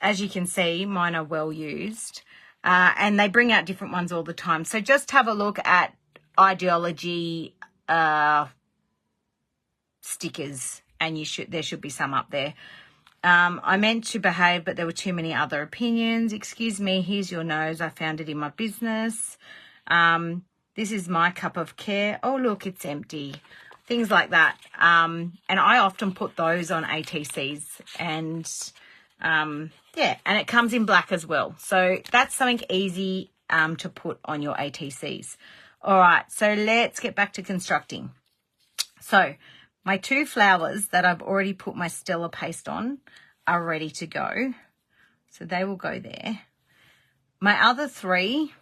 as you can see, mine are well used. And they bring out different ones all the time. So just have a look at ideology stickers. And there should be some up there. I meant to behave, but there were too many other opinions. Excuse me, here's your nose. I found it in my business. This is my cup of care. Oh, look, it's empty. Things like that. And I often put those on ATCs. And, yeah, and it comes in black as well. So that's something easy to put on your ATCs. All right, so let's get back to constructing. So my 2 flowers that I've already put my Stella paste on are ready to go. So they will go there. My other 3,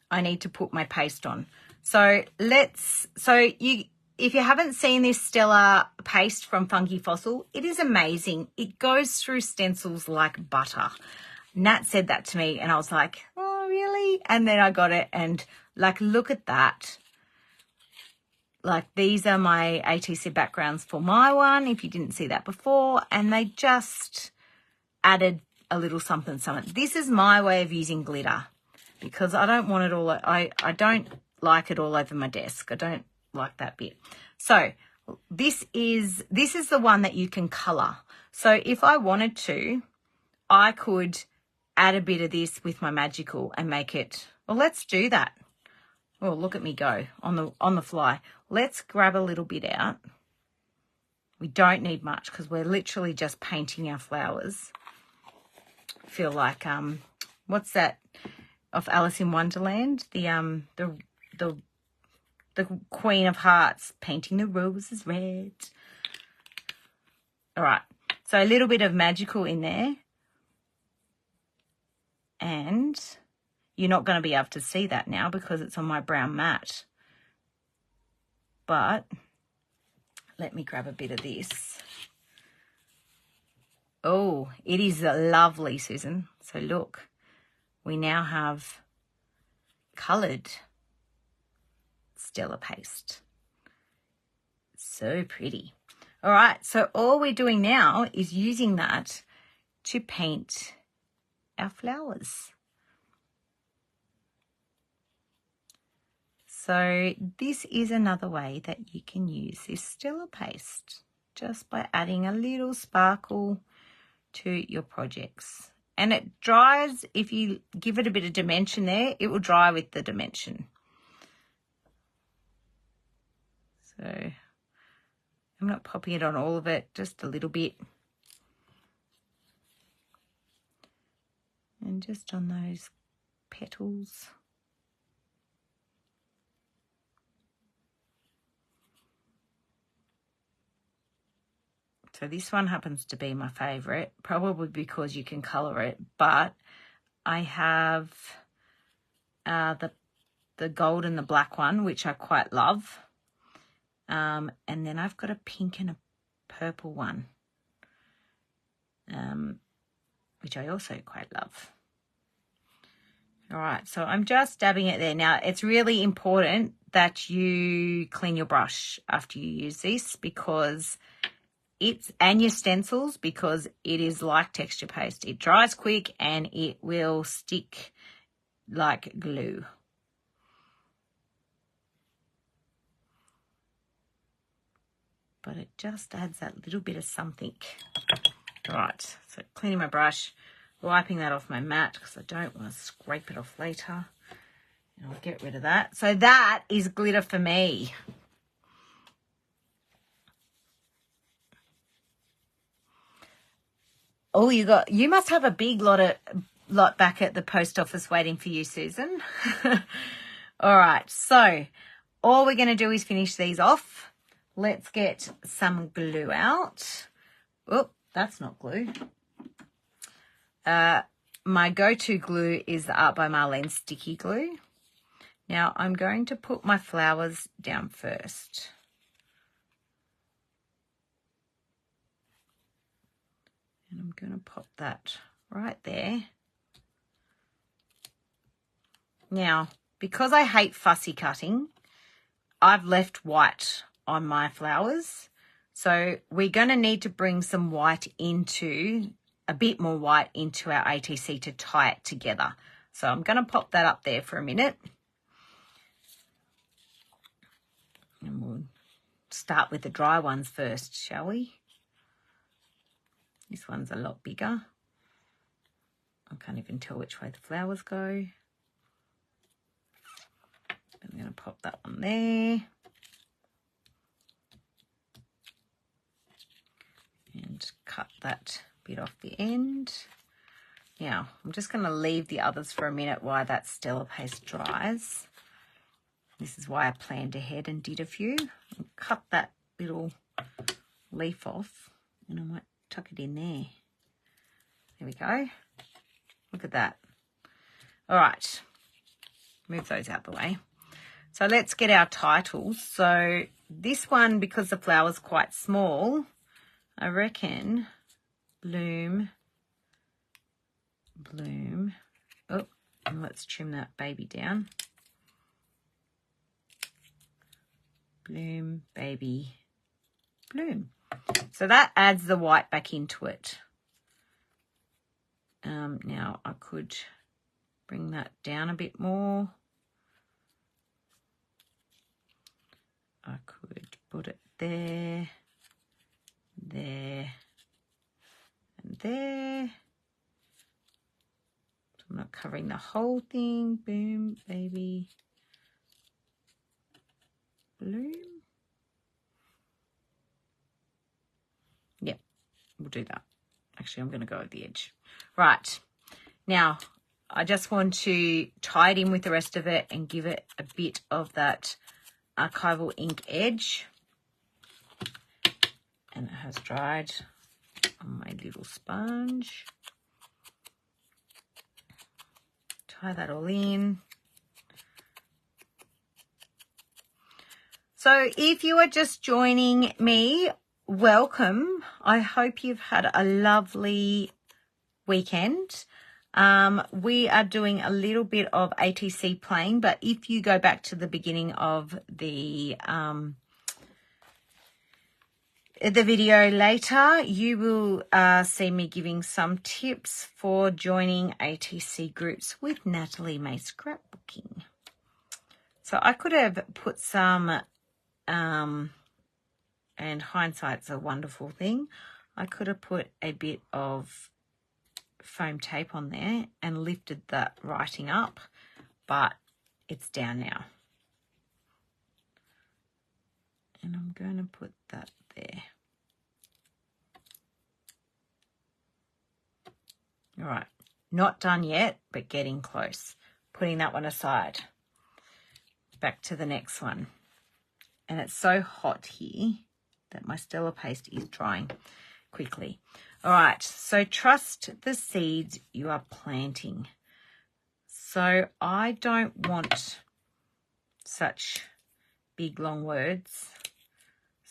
I need to put my paste on. So if you haven't seen this Stella paste from Funky Fossil, it is amazing. It goes through stencils like butter. Nat said that to me and I was like, oh, really? And then I got it and like, look at that. Like these are my ATC backgrounds for my one, if you didn't see that before, and they just added a little something, something. This is my way of using glitter because I don't want it all, I don't like it all over my desk. I don't like that bit. So this is the one that you can colour. So if I wanted to, I could add a bit of this with my magical and make it, well, let's do that. Oh, look at me go on the fly. Let's grab a little bit out. We don't need much because we're literally just painting our flowers. I feel like what's that of Alice in Wonderland? The Queen of Hearts painting the roses red. All right. So a little bit of magical in there. And you're not going to be able to see that now because it's on my brown mat. But let me grab a bit of this. Oh, it is lovely, Susan. So look, we now have coloured Stella paste. So pretty. All right, so all we're doing now is using that to paint our flowers. So this is another way that you can use this Stella paste just by adding a little sparkle to your projects. And it dries, if you give it a bit of dimension there, it will dry with the dimension. So I'm not popping it on all of it, just a little bit. And just on those petals. So this one happens to be my favourite, probably because you can colour it, but I have the gold and the black one, which I quite love. And then I've got a pink and a purple one, which I also quite love. All right, so I'm just dabbing it there. Now, it's really important that you clean your brush after you use this, because and your stencils, because it is like texture paste. It dries quick and it will stick like glue. But it just adds that little bit of something. All right, so cleaning my brush, wiping that off my mat because I don't want to scrape it off later. And I'll get rid of that. So that is glitter for me. Oh, you must have a big lot back at the post office waiting for you, Susan. All right, so all we're going to do is finish these off. Let's get some glue out. Oh, that's not glue. My go-to glue is the Art by Marlene sticky glue. Now I'm going to put my flowers down first. And I'm going to pop that right there. Now, because I hate fussy cutting, I've left white on my flowers. So we're going to need to bring some white a bit more white into our ATC to tie it together. So I'm going to pop that up there for a minute. And we'll start with the dry ones first, shall we? This one's a lot bigger. I can't even tell which way the flowers go. I'm going to pop that one there. And cut that bit off the end. Now, I'm just going to leave the others for a minute while that Stella paste dries. This is why I planned ahead and did a few. I'll cut that little leaf off and I might tuck it in there. There we go. Look at that. All right. Move those out the way. So let's get our titles. So this one, because the flower's quite small, I reckon bloom. Oh, and let's trim that baby down. Bloom, baby, bloom. So that adds the white back into it. Now I could bring that down a bit more. I could put it there, there, and there. So I'm not covering the whole thing. Boom, baby, bloom. Yep, we'll do that. Actually, I'm going to go at the edge. Right. Now, I just want to tie it in with the rest of it and give it a bit of that archival ink edge. And it has dried on my little sponge. Tie that all in. So if you are just joining me, welcome. I hope you've had a lovely weekend. We are doing a little bit of ATC playing, but if you go back to the beginning of the video later, you will see me giving some tips for joining ATC groups with Natalie May Scrapbooking. So I could have put some, and hindsight's a wonderful thing, I could have put a bit of foam tape on there and lifted that writing up, but it's down now. And I'm going to put that there. All right, not done yet, but getting close. Putting that one aside. Back to the next one. And it's so hot here that my Stella paste is drying quickly. All right, so trust the seeds you are planting. So I don't want such big long words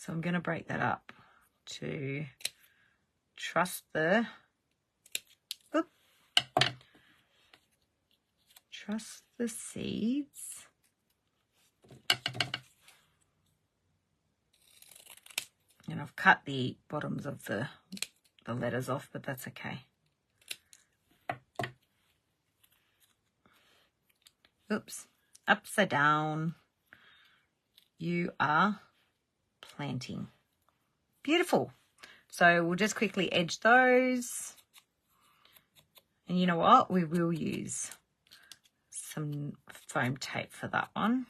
So I'm going to break that up to trust the seeds. And I've cut the bottoms of the letters off, but that's okay. Oops, upside down. You are planting. Beautiful. So we'll just quickly edge those. And you know what? We will use some foam tape for that one.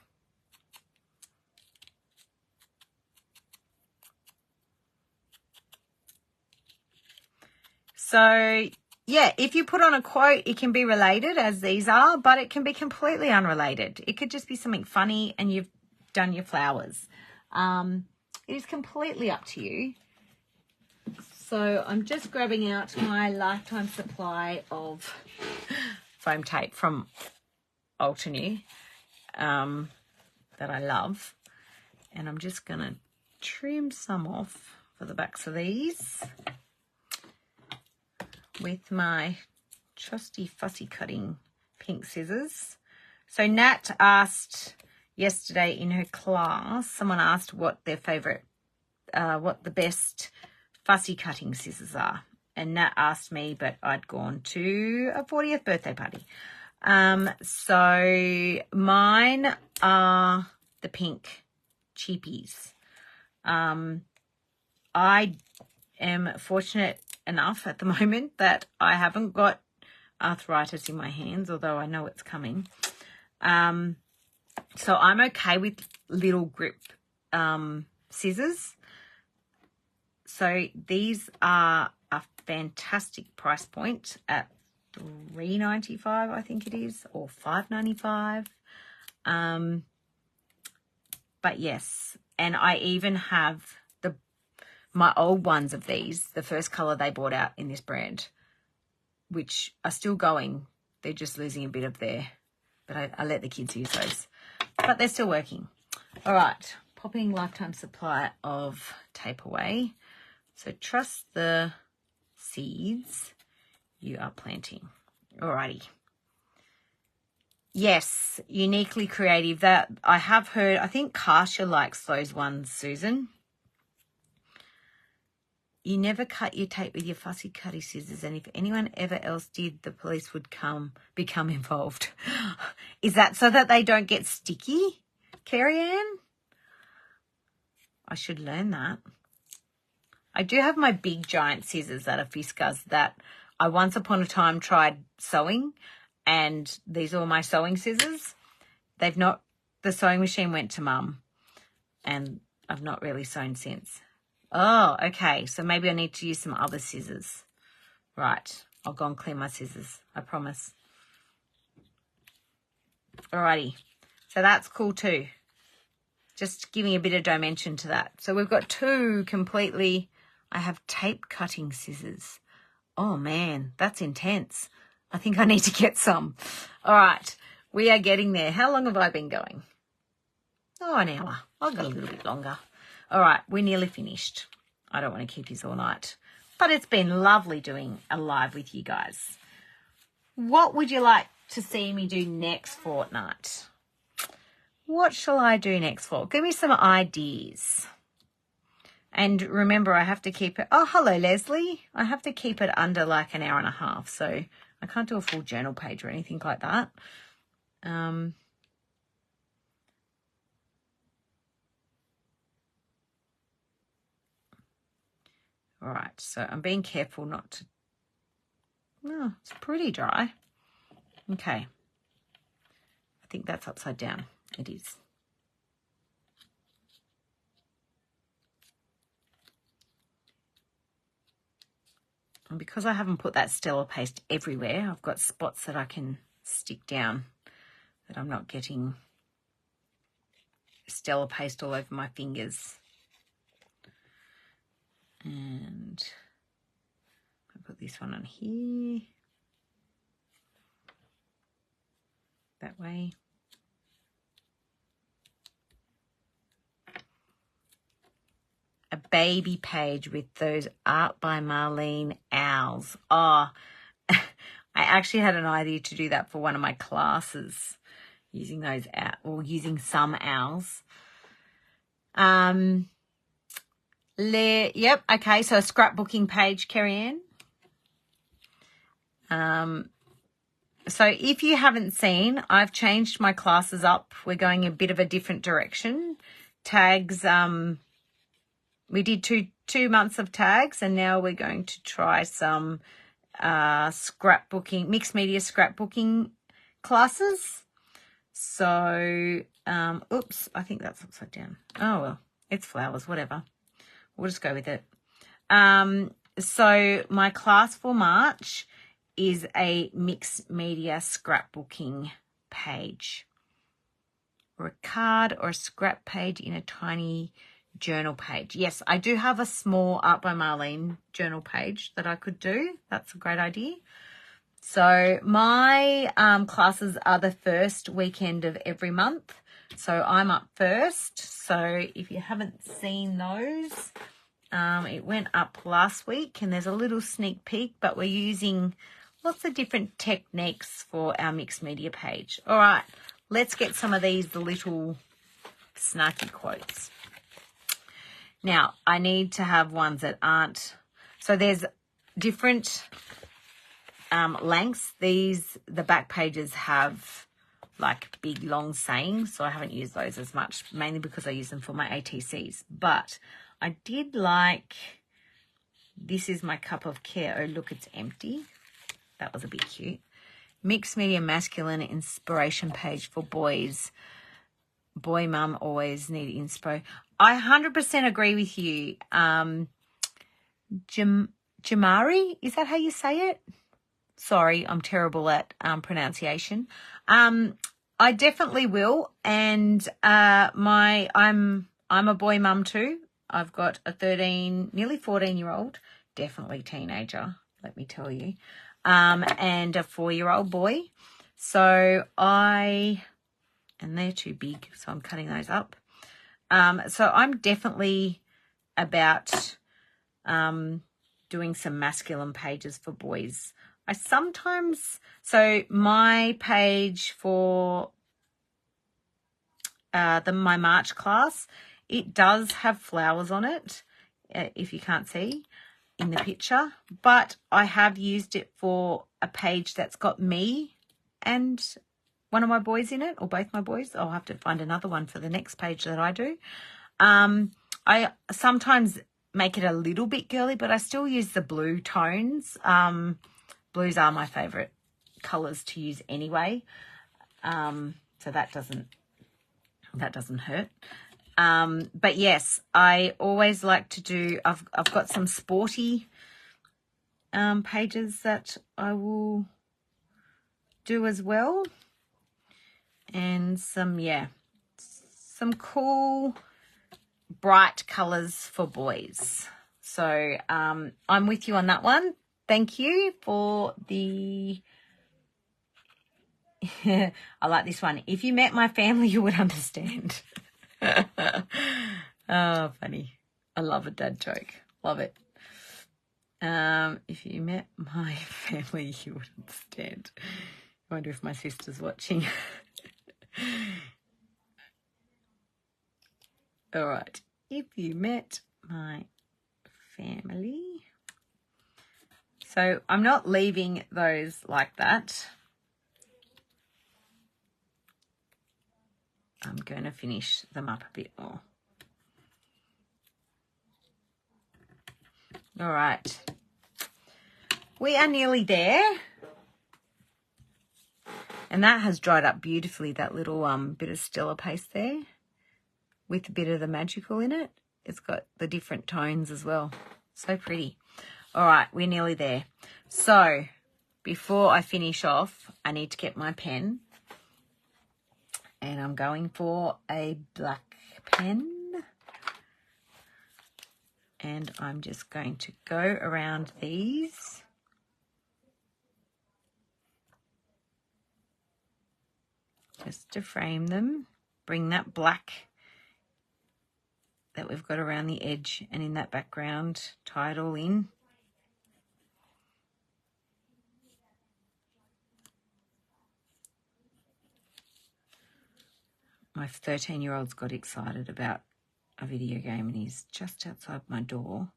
So, yeah, if you put on a quote, it can be related as these are, but it can be completely unrelated. It could just be something funny and you've done your flowers. It is completely up to you. So I'm just grabbing out my lifetime supply of foam tape from Altenew that I love. And I'm just going to trim some off for the backs of these with my trusty fussy cutting pink scissors. So Nat asked yesterday in her class, someone asked what their favourite, what the best fussy cutting scissors are. And Nat asked me, but I'd gone to a 40th birthday party. So mine are the pink cheapies. I am fortunate enough at the moment that I haven't got arthritis in my hands, although I know it's coming. So I'm okay with little grip scissors. So these are a fantastic price point at $3.95, I think it is, or $5.95. But yes, and I even have my old ones of these, the first colour they brought out in this brand, which are still going. They're just losing a bit of their, but I let the kids use those. But they're still working. All right, popping lifetime supply of tape away. So trust the seeds you are planting. Alrighty. Yes, uniquely creative. That I have heard, I think Kasia likes those ones, Susan. You never cut your tape with your fussy cutty scissors, and if anyone ever else did, the police would become involved. Is that so that they don't get sticky, Carrie Ann? I should learn that. I do have my big giant scissors that are Fiskars that I once upon a time tried sewing, and these are my sewing scissors. The sewing machine went to Mum, and I've not really sewn since. Oh, okay. So maybe I need to use some other scissors. Right. I'll go and clean my scissors. I promise. Alrighty. So that's cool too. Just giving a bit of dimension to that. So we've got two completely, I have tape cutting scissors. Oh man, that's intense. I think I need to get some. All right. We are getting there. How long have I been going? Oh, an hour. I've got a little bit longer. All right, we're nearly finished. I don't want to keep you all night. But it's been lovely doing a live with you guys. What would you like to see me do next fortnight? What shall I do next fortnight? Give me some ideas. And remember, I have to keep it... Oh, hello, Leslie. I have to keep it under like an hour and a half. So I can't do a full journal page or anything like that. All right, so I'm being careful not to... Oh, it's pretty dry. Okay. I think that's upside down. It is. And because I haven't put that Stella paste everywhere, I've got spots that I can stick down that I'm not getting Stella paste all over my fingers. And I'll put this one on here. That way. a baby page with those Art by Marlene owls. Oh, I actually had an idea to do that for one of my classes, using those or using some owls. Yep, okay, so a scrapbooking page, Kerry Ann. So if you haven't seen, I've changed my classes up. We're going a bit of a different direction. Tags, we did two months of tags, and now we're going to try some scrapbooking, mixed media scrapbooking classes. So, oops, I think that's upside down. Oh, well, it's flowers, whatever. We'll just go with it. So my class for March is a mixed media scrapbooking page, or a card or a scrap page in a tiny journal page. Yes, I do have a small Art by Marlene journal page that I could do. That's a great idea. So my classes are the first weekend of every month. So I'm up first. So if you haven't seen those, it went up last week, and there's a little sneak peek, but we're using lots of different techniques for our mixed media page. All right, let's get some of these little snarky quotes. Now, I need to have ones that aren't, so there's different lengths. The back pages have like big long sayings, so I haven't used those as much, mainly because I use them for my ATCs. But I did like, this is my cup of care. Oh, look, it's empty. That was a bit cute. Mixed media masculine inspiration page for boys. Boy mum always need inspo. I 100% agree with you. Jamari, is that how you say it? Sorry, I'm terrible at pronunciation. I definitely will, and I'm a boy mum too. I've got a 13, nearly 14-year-old, definitely teenager, let me tell you, and a 4-year-old boy. So and they're too big, so I'm cutting those up. So I'm definitely about doing some masculine pages for boys. So my page for my March class, it does have flowers on it, if you can't see in the picture, but I have used it for a page that's got me and one of my boys in it, or both my boys. I'll have to find another one for the next page that I do. I sometimes make it a little bit girly, but I still use the blue tones. Blues are my favorite colors to use anyway. So that doesn't hurt. But yes, I always like to do, I've got some sporty pages that I will do as well. And some cool bright colors for boys. So I'm with you on that one. Thank you for the I like this one. If you met my family, you would understand. Oh, funny. I love a dad joke. Love it. If you met my family, you would understand. I wonder if my sister's watching. All right. If you met my family. So I'm not leaving those like that. I'm going to finish them up a bit more. All right. We are nearly there. And that has dried up beautifully, that little bit of Stella paste there with a bit of the magical in it. It's got the different tones as well. So pretty. All right, we're nearly there. So before I finish off, I need to get my pen. And I'm going for a black pen. And I'm just going to go around these. Just to frame them. Bring that black that we've got around the edge and in that background, tie it all in. My 13-year-old's got excited about a video game and he's just outside my door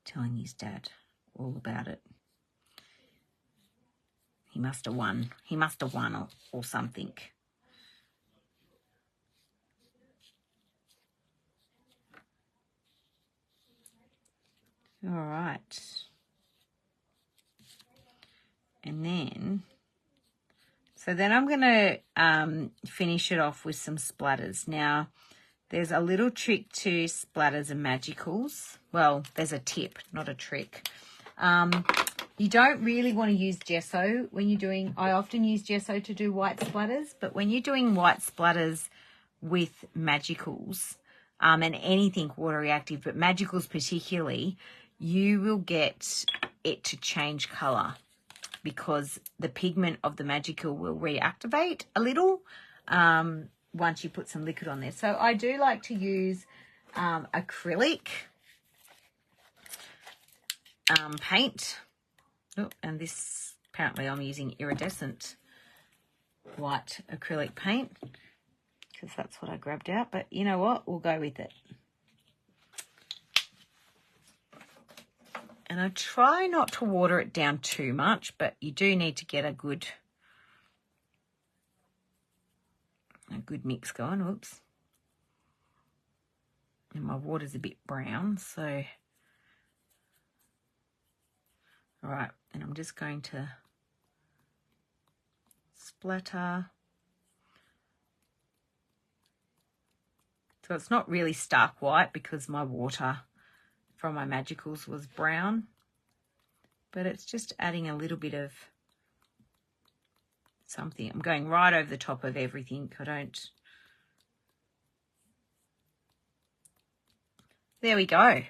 telling his dad all about it. He must have won. He must have won or something. All right. And then, so then I'm going to finish it off with some splatters. Now, there's a little trick to splatters and magicals. Well, there's a tip, not a trick. You don't really want to use gesso when you're doing, I often use gesso to do white splatters, but when you're doing white splatters with magicals, and anything water reactive, but magicals particularly, you will get it to change colour because the pigment of the magical will reactivate a little once you put some liquid on there. So I do like to use acrylic paint. Oh, and this, apparently I'm using iridescent white acrylic paint because that's what I grabbed out. But you know what? We'll go with it. And I try not to water it down too much, but you do need to get a good mix going. Oops. And my water's a bit brown, so... All right, and I'm just going to splatter. So it's not really stark white because my water from my magicals was brown, but it's just adding a little bit of something. I'm going right over the top of everything. There we go.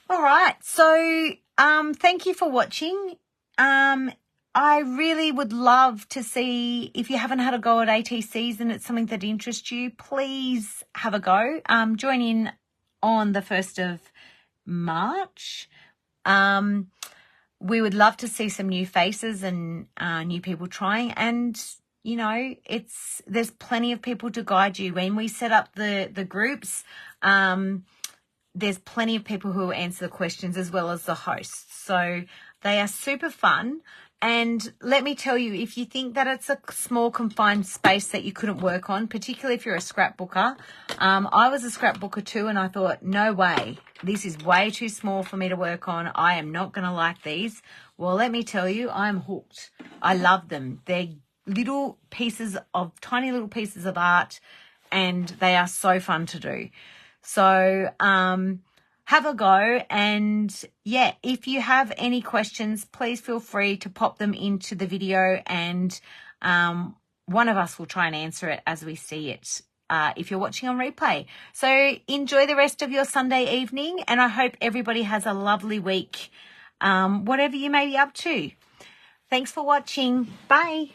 All right, so thank you for watching. I really would love to see, if you haven't had a go at ATCs and it's something that interests you, please have a go. Join in on the 1st of March. We would love to see some new faces and new people trying, and you know, there's plenty of people to guide you. When we set up the groups, there's plenty of people who will answer the questions as well as the hosts. So they are super fun. And let me tell you, if you think that it's a small confined space that you couldn't work on, particularly if you're a scrapbooker, I was a scrapbooker too, and I thought, no way, this is way too small for me to work on. I am not going to like these. Well, let me tell you, I'm hooked. I love them. They're little pieces of, tiny little pieces of art, and they are so fun to do. So, have a go, and yeah, if you have any questions, please feel free to pop them into the video, and one of us will try and answer it as we see it if you're watching on replay. So enjoy the rest of your Sunday evening, and I hope everybody has a lovely week, whatever you may be up to. Thanks for watching. Bye.